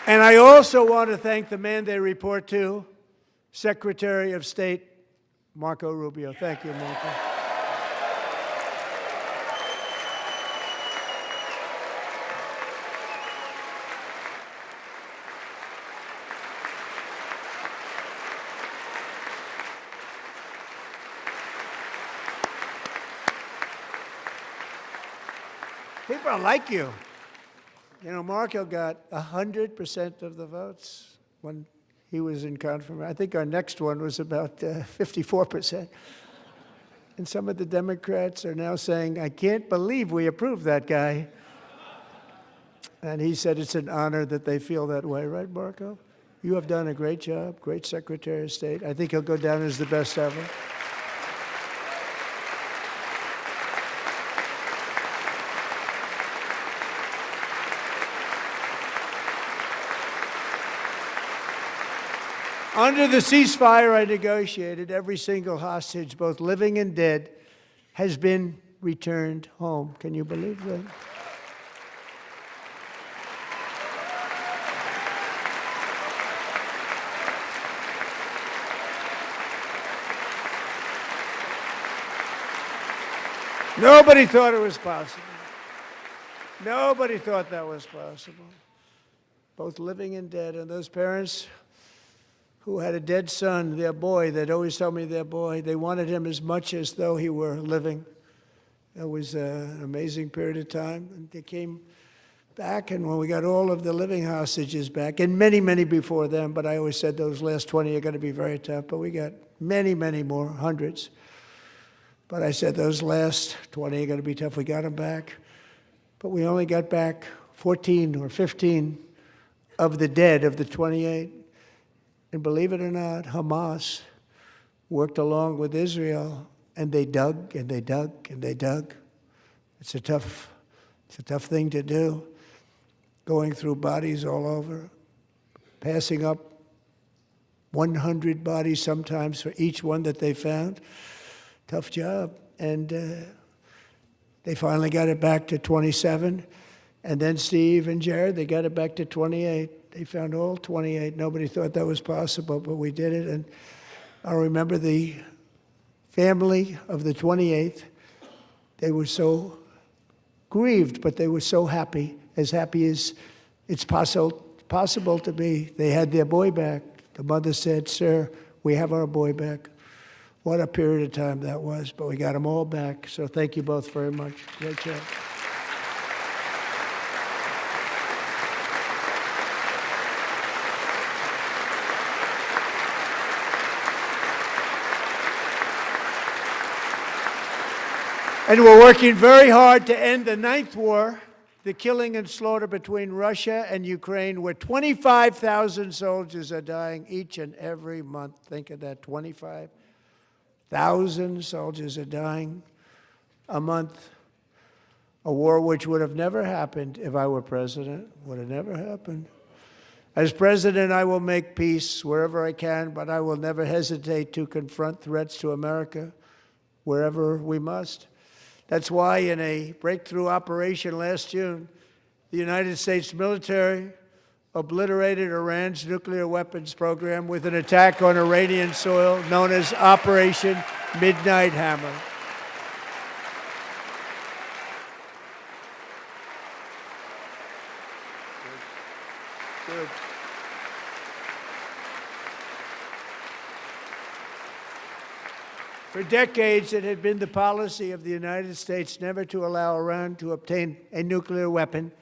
And I also want to thank the man they report to, Secretary of State Marco Rubio. Thank you, Marco. People like you. You know, Marco got 100% of the votes when he was in confirmation. I think our next one was about 54%. And some of the Democrats are now saying, I can't believe we approved that guy. And he said it's an honor that they feel that way, right, Marco? You have done a great job, great Secretary of State. I think he'll go down as the best ever. Under the ceasefire I negotiated, every single hostage, both living and dead, has been returned home. Can you believe that? Nobody thought it was possible. Nobody thought that was possible. Both living and dead. And those parents who had a dead son, their boy, they'd always tell me their boy, they wanted him as much as though he were living. It was an amazing period of time. And they came back, and when we got all of the living hostages back, and many, many before them, but I always said those last 20 are going to be very tough, but we got many, many more, hundreds. But I said those last 20 are going to be tough. We got them back. But we only got back 14 or 15 of the dead of the 28. And believe it or not, Hamas worked along with Israel, and they dug and they dug and they dug. It's a tough thing to do, going through bodies all over, passing up 100 bodies sometimes for each one that they found. Tough job. And they finally got it back to 27. And then Steve and Jared, they got it back to 28. They found all 28. Nobody thought that was possible, but we did it. And I remember the family of the 28th. They were so grieved, but they were so happy as it's possible to be. They had their boy back. The mother said, "Sir, we have our boy back." What a period of time that was, but we got them all back. So thank you both very much. Great job. And we're working very hard to end the 9th war, the killing and slaughter between Russia and Ukraine, where 25,000 soldiers are dying each and every month. Think of that, 25,000 soldiers are dying a month. A war which would have never happened if I were president. Would have never happened. As president, I will make peace wherever I can, but I will never hesitate to confront threats to America wherever we must. That's why in a breakthrough operation last June, the United States military obliterated Iran's nuclear weapons program with an attack on Iranian soil known as Operation Midnight Hammer. Good. For decades, it had been the policy of the United States never to allow Iran to obtain a nuclear weapon.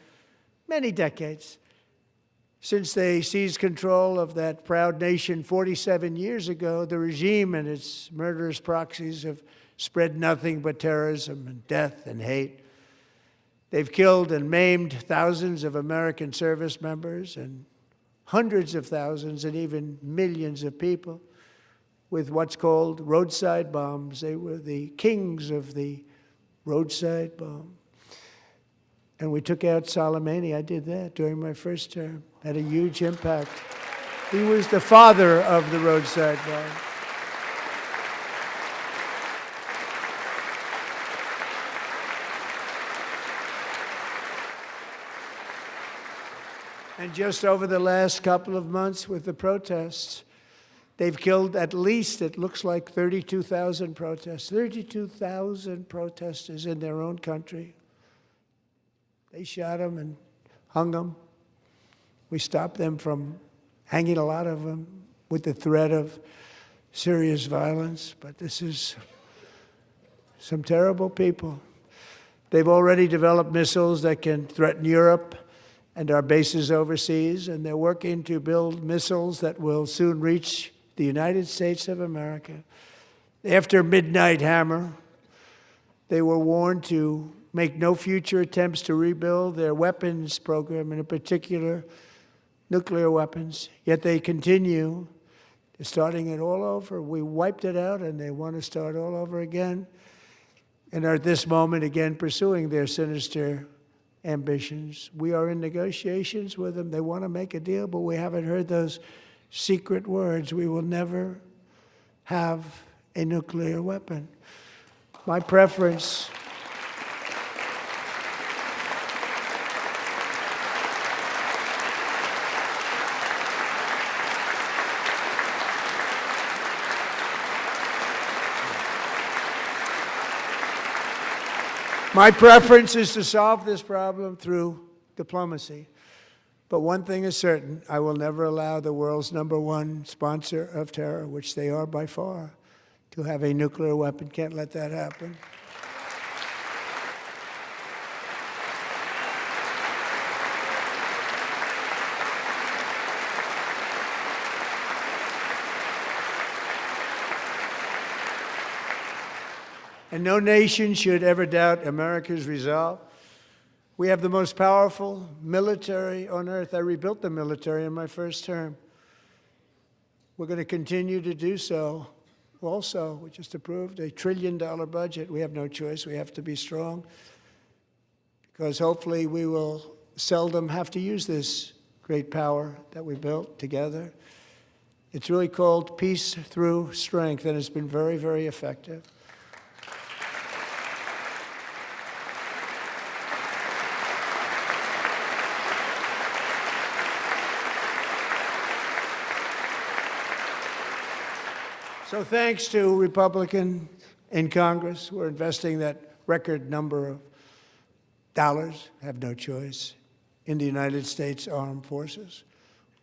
Many decades. Since they seized control of that proud nation 47 years ago, the regime and its murderous proxies have spread nothing but terrorism and death and hate. They've killed and maimed thousands of American service members and hundreds of thousands and even millions of people with what's called roadside bombs. They were the kings of the roadside bomb. And we took out Soleimani. I did that during my first term. Had a huge impact. He was the father of the roadside bomb. And just over the last couple of months with the protests, they've killed at least, it looks like, 32,000 protesters. 32,000 protesters in their own country. They shot them and hung them. We stopped them from hanging a lot of them with the threat of serious violence. But this is some terrible people. They've already developed missiles that can threaten Europe and our bases overseas, and they're working to build missiles that will soon reach the United States of America. After Midnight Hammer, they were warned to make no future attempts to rebuild their weapons program, and in particular, nuclear weapons. Yet they continue. They're starting it all over. We wiped it out, and they want to start all over again, and are at this moment again pursuing their sinister ambitions. We are in negotiations with them. They want to make a deal, but we haven't heard those secret words. We will never have a nuclear weapon. My preference is to solve this problem through diplomacy. But one thing is certain, I will never allow the world's #1 sponsor of terror, which they are by far, to have a nuclear weapon. Can't let that happen. And no nation should ever doubt America's resolve. We have the most powerful military on earth. I rebuilt the military in my first term. We're going to continue to do so. Also, we just approved a $1 trillion budget. We have no choice. We have to be strong, because hopefully we will seldom have to use this great power that we built together. It's really called peace through strength, and it's been very, very effective. So thanks to Republicans in Congress who are investing that record number of dollars, have no choice, in the United States Armed Forces.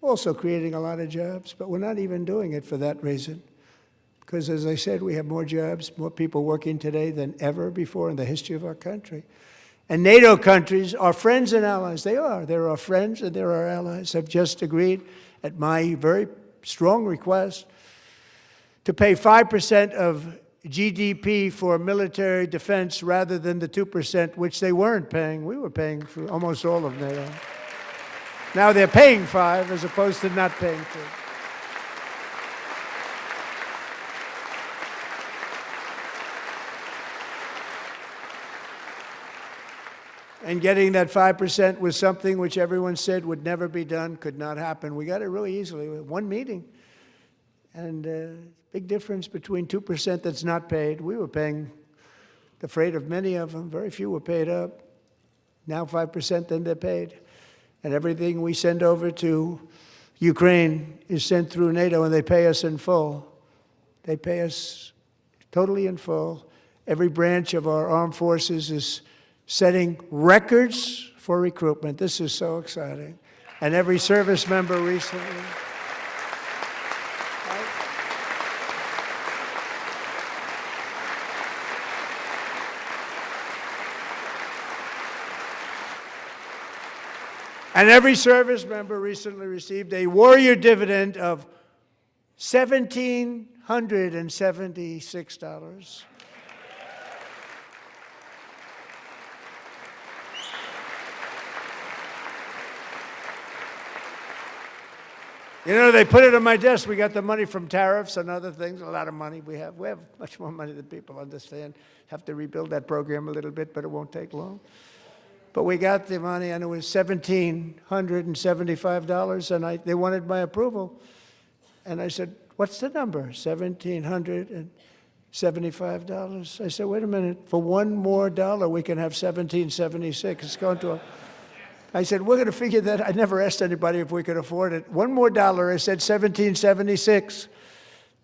Also creating a lot of jobs, but we're not even doing it for that reason. Because as I said, we have more jobs, more people working today than ever before in the history of our country. And NATO countries are friends and allies. They are. They're our friends and they're our allies. Have just agreed, at my very strong request, to pay 5% of GDP for military defense rather than the 2%, which they weren't paying. We were paying for almost all of NATO. Now they're paying 5 as opposed to not paying 2. And getting that 5% was something which everyone said would never be done, could not happen. We got it really easily with one meeting. And big difference between 2% that's not paid. We were paying the freight of many of them. Very few were paid up. Now 5%, then they're paid. And everything we send over to Ukraine is sent through NATO, and they pay us in full. They pay us totally in full. Every branch of our armed forces is setting records for recruitment. This is so exciting. and every service member recently. And every service member recently received a warrior dividend of $1,776. You know, they put it on my desk. We got the money from tariffs and other things, a lot of money we have. We have much more money than people understand. Have to rebuild that program a little bit, but it won't take long. But we got the money, and it was $1,775, and they wanted my approval. And I said, what's the number? $1,775. I said, wait a minute. For one more dollar, we can have $1,776. It's going to I said, we're going to figure that. I never asked anybody if we could afford it. One more dollar, I said $1,776.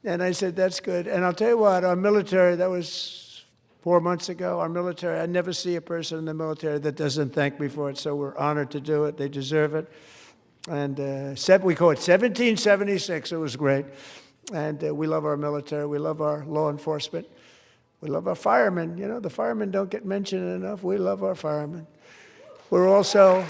And I said, that's good. And I'll tell you what, our military, that was 4 months ago, our military, I never see a person in the military that doesn't thank me for it, so we're honored to do it. They deserve it. And we call it 1776. It was great. And we love our military. We love our law enforcement. We love our firemen. You know, the firemen don't get mentioned enough. We love our firemen. We're also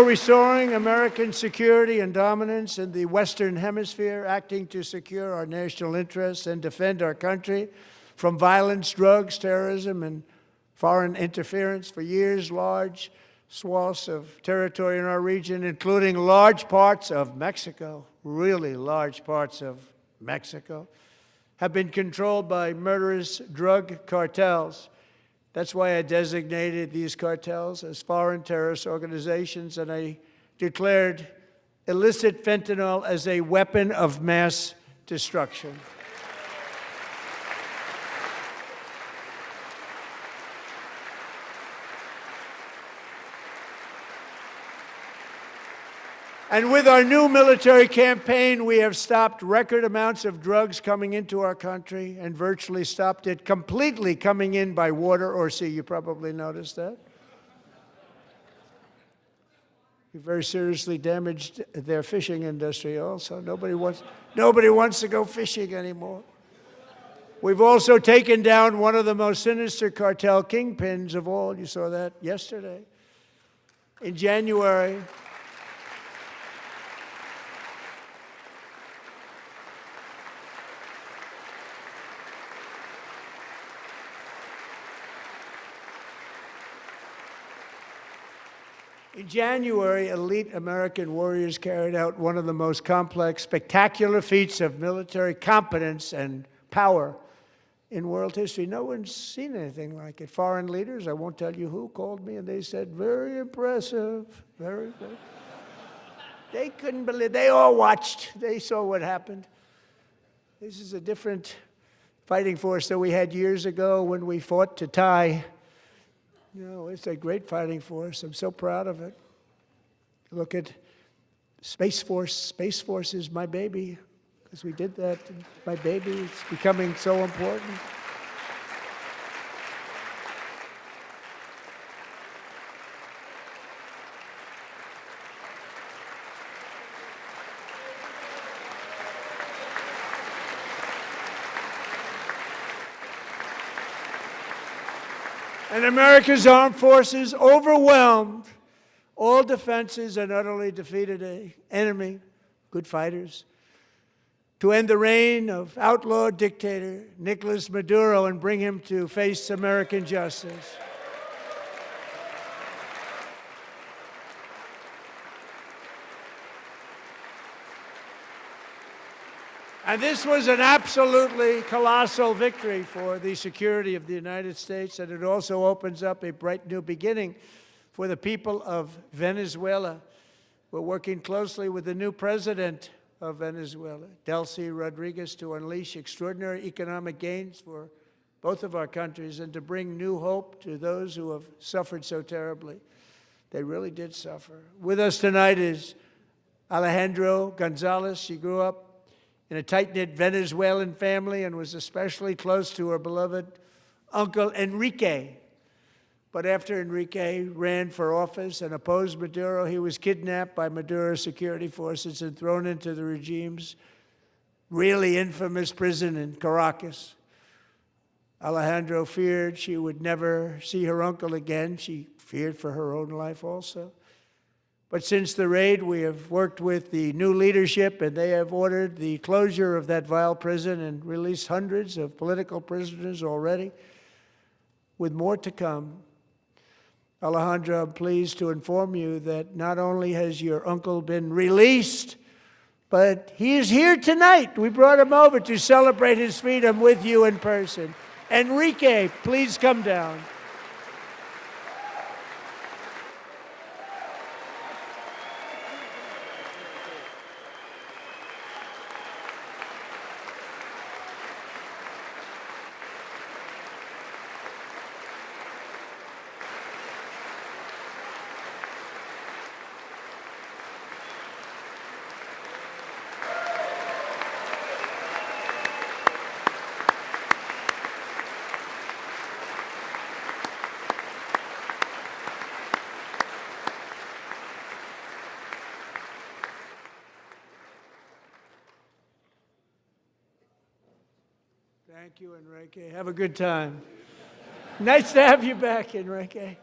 restoring American security and dominance in the Western Hemisphere, acting to secure our national interests and defend our country from violence, drugs, terrorism, and foreign interference. For years, large swaths of territory in our region, including large parts of Mexico, really large parts of Mexico, have been controlled by murderous drug cartels. That's why I designated these cartels as foreign terrorist organizations, and I declared illicit fentanyl as a weapon of mass destruction. And with our new military campaign, we have stopped record amounts of drugs coming into our country and virtually stopped it completely coming in by water or sea. You probably noticed that. We very seriously damaged their fishing industry also. Nobody wants to go fishing anymore. We've also taken down one of the most sinister cartel kingpins of all. You saw that yesterday. In January, elite American warriors carried out one of the most complex, spectacular feats of military competence and power in world history. No one's seen anything like it. Foreign leaders, I won't tell you who, called me and they said, very impressive, very good. They couldn't believe, they all watched, they saw what happened. This is a different fighting force that we had years ago when we fought to tie. You know, it's a great fighting force. I'm so proud of it. Look at Space Force. Space Force is my baby, because we did that. My baby is becoming so important. And America's armed forces overwhelmed all defenses and utterly defeated an enemy, good fighters, to end the reign of outlaw dictator Nicolas Maduro and bring him to face American justice. And this was an absolutely colossal victory for the security of the United States, and it also opens up a bright new beginning for the people of Venezuela. We're working closely with the new president of Venezuela, Delcy Rodriguez, to unleash extraordinary economic gains for both of our countries and to bring new hope to those who have suffered so terribly. They really did suffer. With us tonight is Alejandro Gonzalez. She grew up in a tight-knit Venezuelan family and was especially close to her beloved uncle Enrique. But after Enrique ran for office and opposed Maduro, he was kidnapped by Maduro's security forces and thrown into the regime's really infamous prison in Caracas. Alejandro feared she would never see her uncle again. She feared for her own life also. But since the raid, we have worked with the new leadership, and they have ordered the closure of that vile prison and released hundreds of political prisoners already, with more to come. Alejandro, I'm pleased to inform you that not only has your uncle been released, but he is here tonight. We brought him over to celebrate his freedom with you in person. Enrique, please come down. Thank you, Enrique. Have a good time. Nice to have you back, Enrique.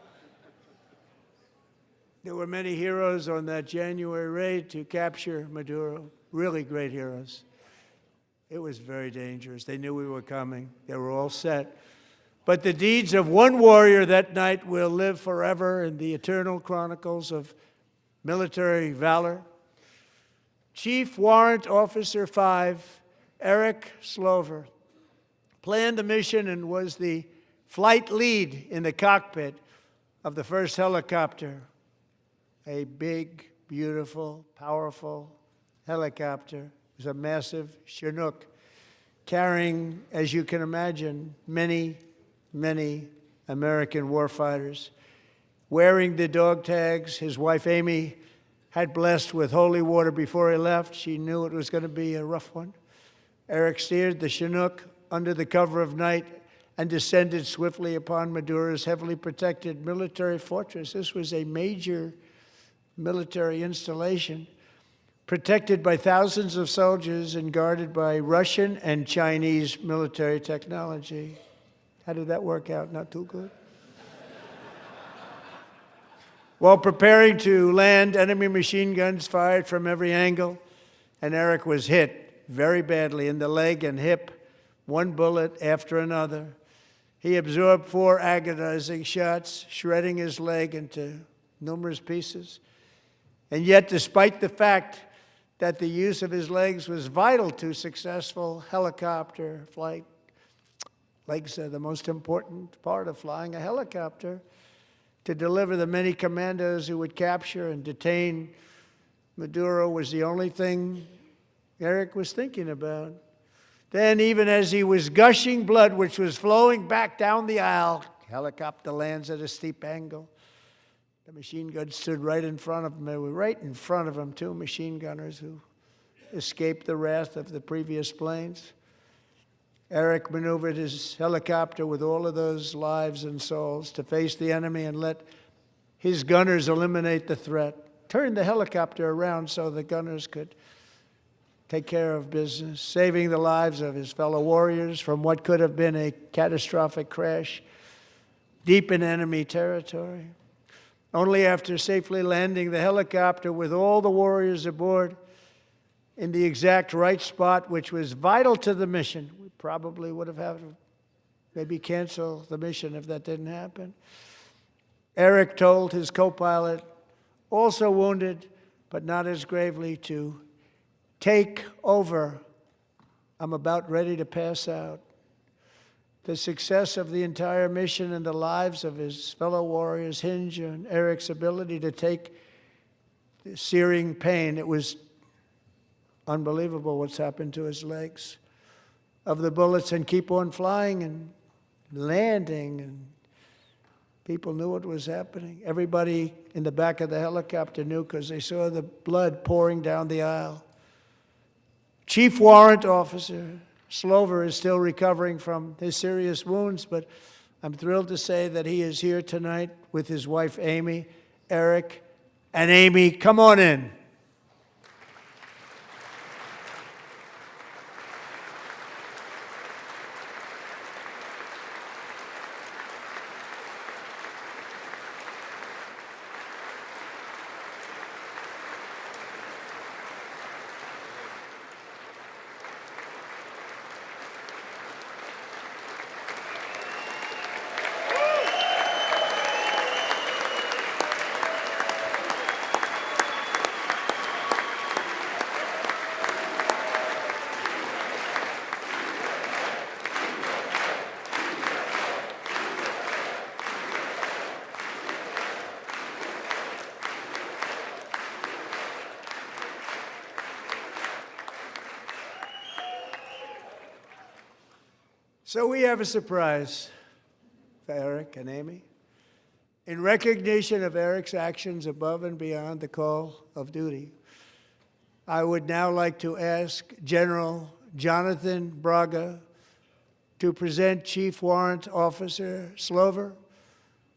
There were many heroes on that January raid to capture Maduro, really great heroes. It was very dangerous. They knew we were coming. They were all set. But the deeds of one warrior that night will live forever in the eternal chronicles of military valor. Chief Warrant Officer 5, Eric Slover, planned the mission and was the flight lead in the cockpit of the first helicopter, a big, beautiful, powerful helicopter. It was a massive Chinook carrying, as you can imagine, many, many American warfighters. Wearing the dog tags his wife Amy had blessed with holy water before he left. She knew it was going to be a rough one. Eric steered the Chinook under the cover of night and descended swiftly upon Maduro's heavily protected military fortress. This was a major military installation, protected by thousands of soldiers and guarded by Russian and Chinese military technology. How did that work out? Not too good. While preparing to land, enemy machine guns fired from every angle, and Eric was hit very badly in the leg and hip, one bullet after another. He absorbed 4 agonizing shots, shredding his leg into numerous pieces. And yet, despite the fact that the use of his legs was vital to successful helicopter flight, legs are the most important part of flying a helicopter, to deliver the many commandos who would capture and detain Maduro was the only thing Eric was thinking about. Then, even as he was gushing blood, which was flowing back down the aisle, helicopter lands at a steep angle. The machine guns stood right in front of him. They were right in front of him, 2 machine gunners who escaped the wrath of the previous planes. Eric maneuvered his helicopter with all of those lives and souls to face the enemy and let his gunners eliminate the threat. Turned the helicopter around so the gunners could take care of business, saving the lives of his fellow warriors from what could have been a catastrophic crash deep in enemy territory. Only after safely landing the helicopter with all the warriors aboard in the exact right spot, which was vital to the mission. We probably would have had to maybe cancel the mission if that didn't happen. Eric told his co-pilot, also wounded, but not as gravely, to take over. I'm about ready to pass out. The success of the entire mission and the lives of his fellow warriors hinge on Eric's ability to take the searing pain. It was unbelievable what's happened to his legs of the bullets and keep on flying and landing and People knew what was happening. Everybody in the back of the helicopter knew because they saw the blood pouring down the aisle. Chief Warrant Officer Slover is still recovering from his serious wounds, but I'm thrilled to say that he is here tonight with his wife, Amy. Eric and Amy, come on in. So we have a surprise for Eric and Amy. In recognition of Eric's actions above and beyond the call of duty, I would now like to ask General Jonathan Braga to present Chief Warrant Officer Slover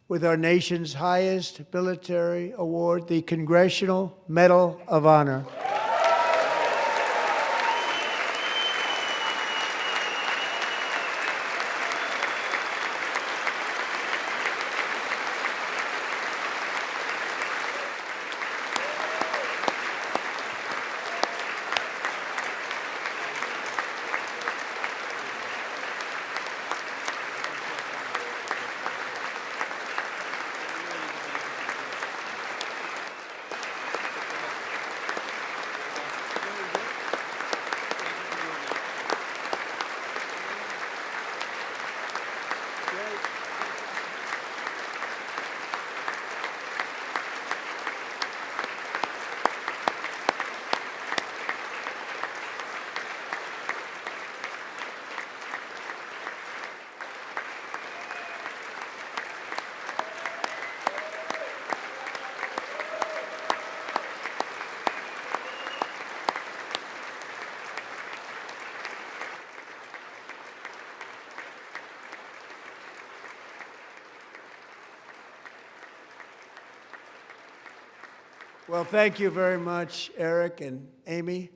with our nation's highest military award, the Congressional Medal of Honor. Well, thank you very much, Eric and Amy.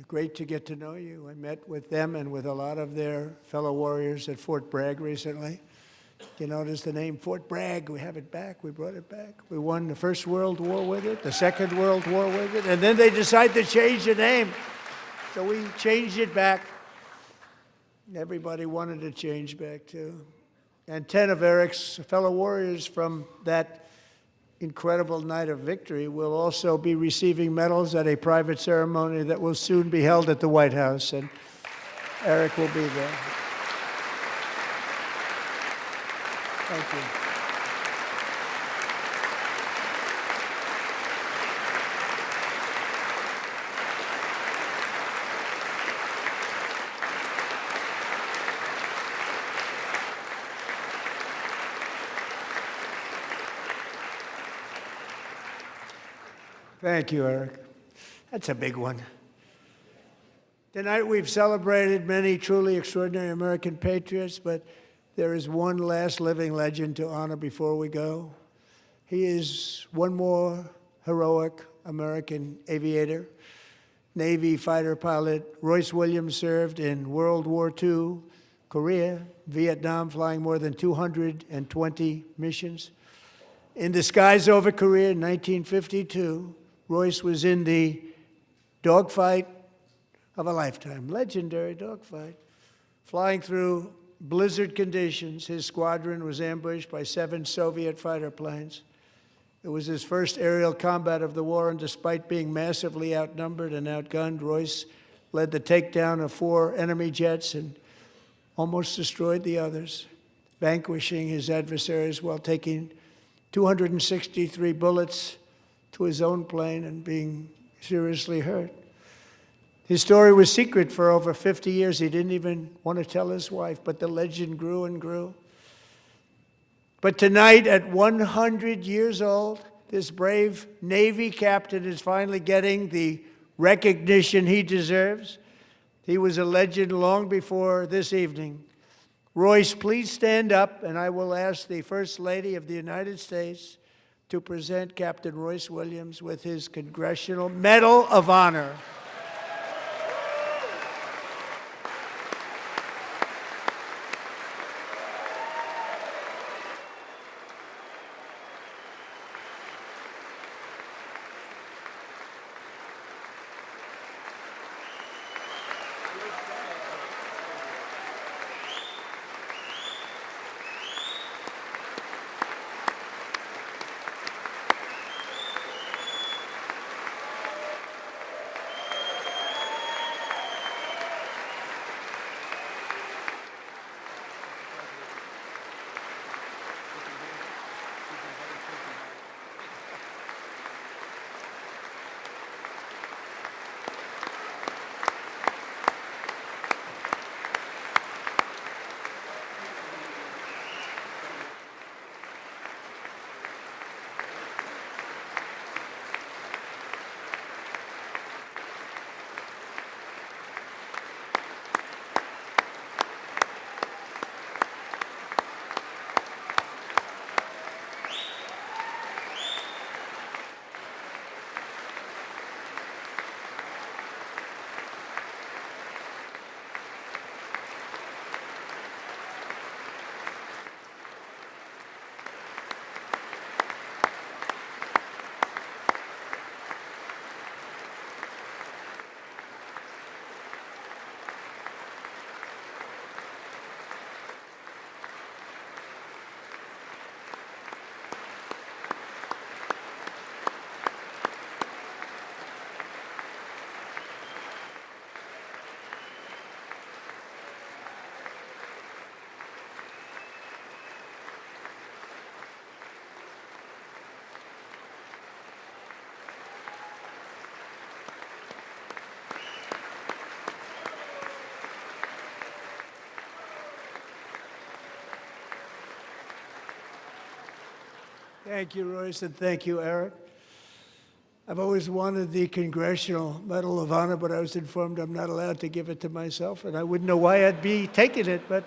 Great to get to know you. I met with them and with a lot of their fellow warriors at Fort Bragg recently. You notice the name Fort Bragg, we have it back, we brought it back. We won the First World War with it, the Second World War with it, and then they decided to change the name. So we changed it back. Everybody wanted to change back too. And 10 of Eric's fellow warriors from that incredible night of victory will also be receiving medals at a private ceremony that will soon be held at the White House, and Eric will be there. Thank you. Thank you, Eric. That's a big one. Tonight we've celebrated many truly extraordinary American patriots, but there is one last living legend to honor before we go. He is one more heroic American aviator, Navy fighter pilot. Royce Williams served in World War II, Korea, Vietnam, flying more than 220 missions. In the skies over Korea in 1952, Royce was in the dogfight of a lifetime, legendary dogfight. Flying through blizzard conditions, his squadron was ambushed by 7 Soviet fighter planes. It was his first aerial combat of the war, and despite being massively outnumbered and outgunned, Royce led the takedown of 4 enemy jets and almost destroyed the others, vanquishing his adversaries while taking 263 bullets to his own plane and being seriously hurt. His story was secret for over 50 years. He didn't even want to tell his wife, but the legend grew and grew. But tonight, at 100 years old, this brave Navy captain is finally getting the recognition he deserves. He was a legend long before this evening. Royce, please stand up, and I will ask the First Lady of the United States to present Captain Royce Williams with his Congressional Medal of Honor. Thank you, Royce, and thank you, Eric. I've always wanted the Congressional Medal of Honor, but I was informed I'm not allowed to give it to myself, and I wouldn't know why I'd be taking it, but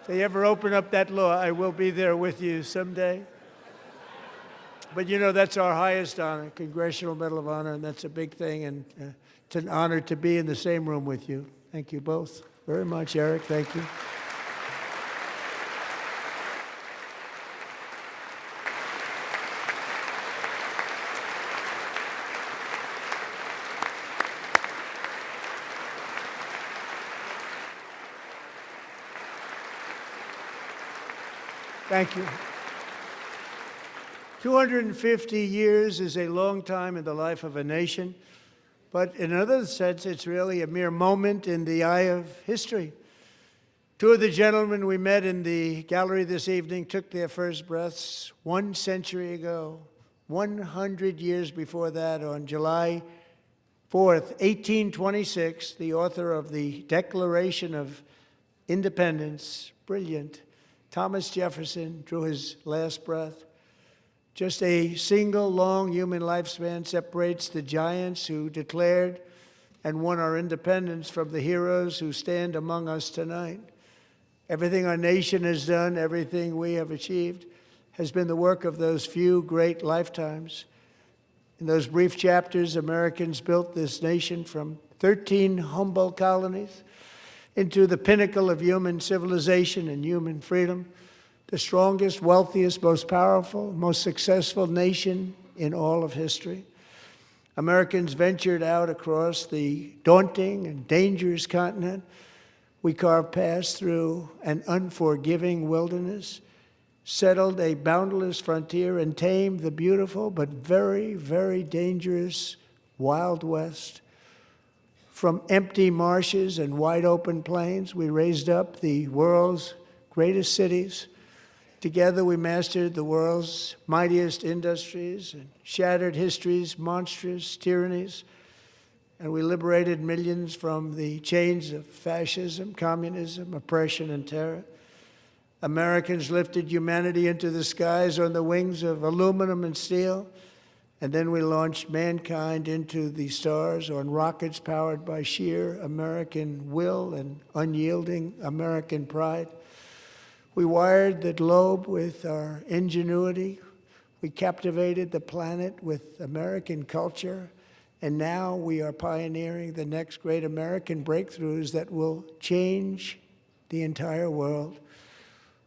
if they ever open up that law, I will be there with you someday. But you know, that's our highest honor, Congressional Medal of Honor, and that's a big thing, and it's an honor to be in the same room with you. Thank you both very much, Eric. Thank you. Thank you. 250 years is a long time in the life of a nation, but in another sense, it's really a mere moment in the eye of history. Two of the gentlemen we met in the gallery this evening took their first breaths 1 century ago, 100 years before that, on July 4th, 1826, the author of the Declaration of Independence, brilliant, Thomas Jefferson, drew his last breath. Just a single long human lifespan separates the giants who declared and won our independence from the heroes who stand among us tonight. Everything our nation has done, everything we have achieved, has been the work of those few great lifetimes. In those brief chapters, Americans built this nation from 13 humble colonies into the pinnacle of human civilization and human freedom, the strongest, wealthiest, most powerful, most successful nation in all of history. Americans ventured out across the daunting and dangerous continent. We carved paths through an unforgiving wilderness, settled a boundless frontier, and tamed the beautiful but very, very dangerous Wild West. From empty marshes and wide open plains, we raised up the world's greatest cities. Together, we mastered the world's mightiest industries and shattered history's monstrous tyrannies. And we liberated millions from the chains of fascism, communism, oppression, and terror. Americans lifted humanity into the skies on the wings of aluminum and steel, and then we launched mankind into the stars on rockets powered by sheer American will and unyielding American pride. We wired the globe with our ingenuity. We captivated the planet with American culture. And now we are pioneering the next great American breakthroughs that will change the entire world.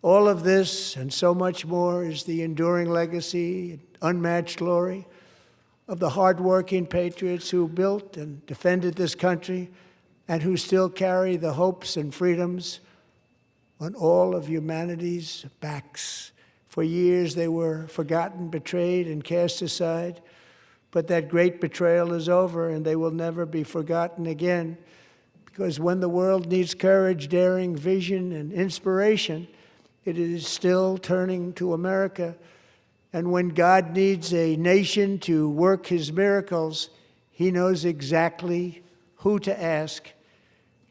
All of this and so much more is the enduring legacy, unmatched glory of the hardworking patriots who built and defended this country and who still carry the hopes and freedoms on all of humanity's backs. For years they were forgotten, betrayed, and cast aside. But that great betrayal is over, and they will never be forgotten again. Because when the world needs courage, daring, vision, and inspiration, it is still turning to America. And when God needs a nation to work his miracles, he knows exactly who to ask.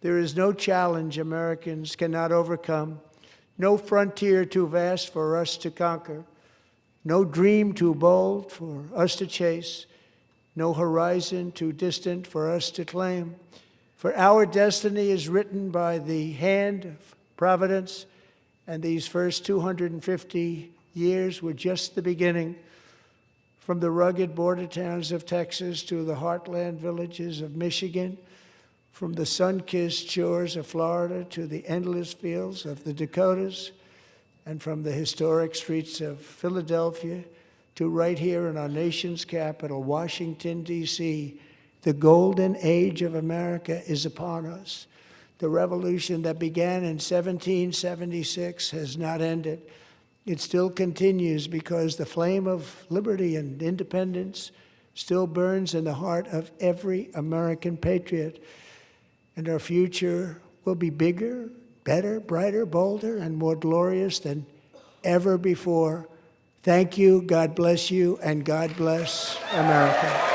There is no challenge Americans cannot overcome, no frontier too vast for us to conquer, no dream too bold for us to chase, no horizon too distant for us to claim. For our destiny is written by the hand of providence, and these first 250 years were just the beginning. From the rugged border towns of Texas to the heartland villages of Michigan, from the sun-kissed shores of Florida to the endless fields of the Dakotas, and from the historic streets of Philadelphia to right here in our nation's capital, Washington, D.C., the golden age of America is upon us. The revolution that began in 1776 has not ended. It still continues because the flame of liberty and independence still burns in the heart of every American patriot. And our future will be bigger, better, brighter, bolder, and more glorious than ever before. Thank you, God bless you, and God bless America.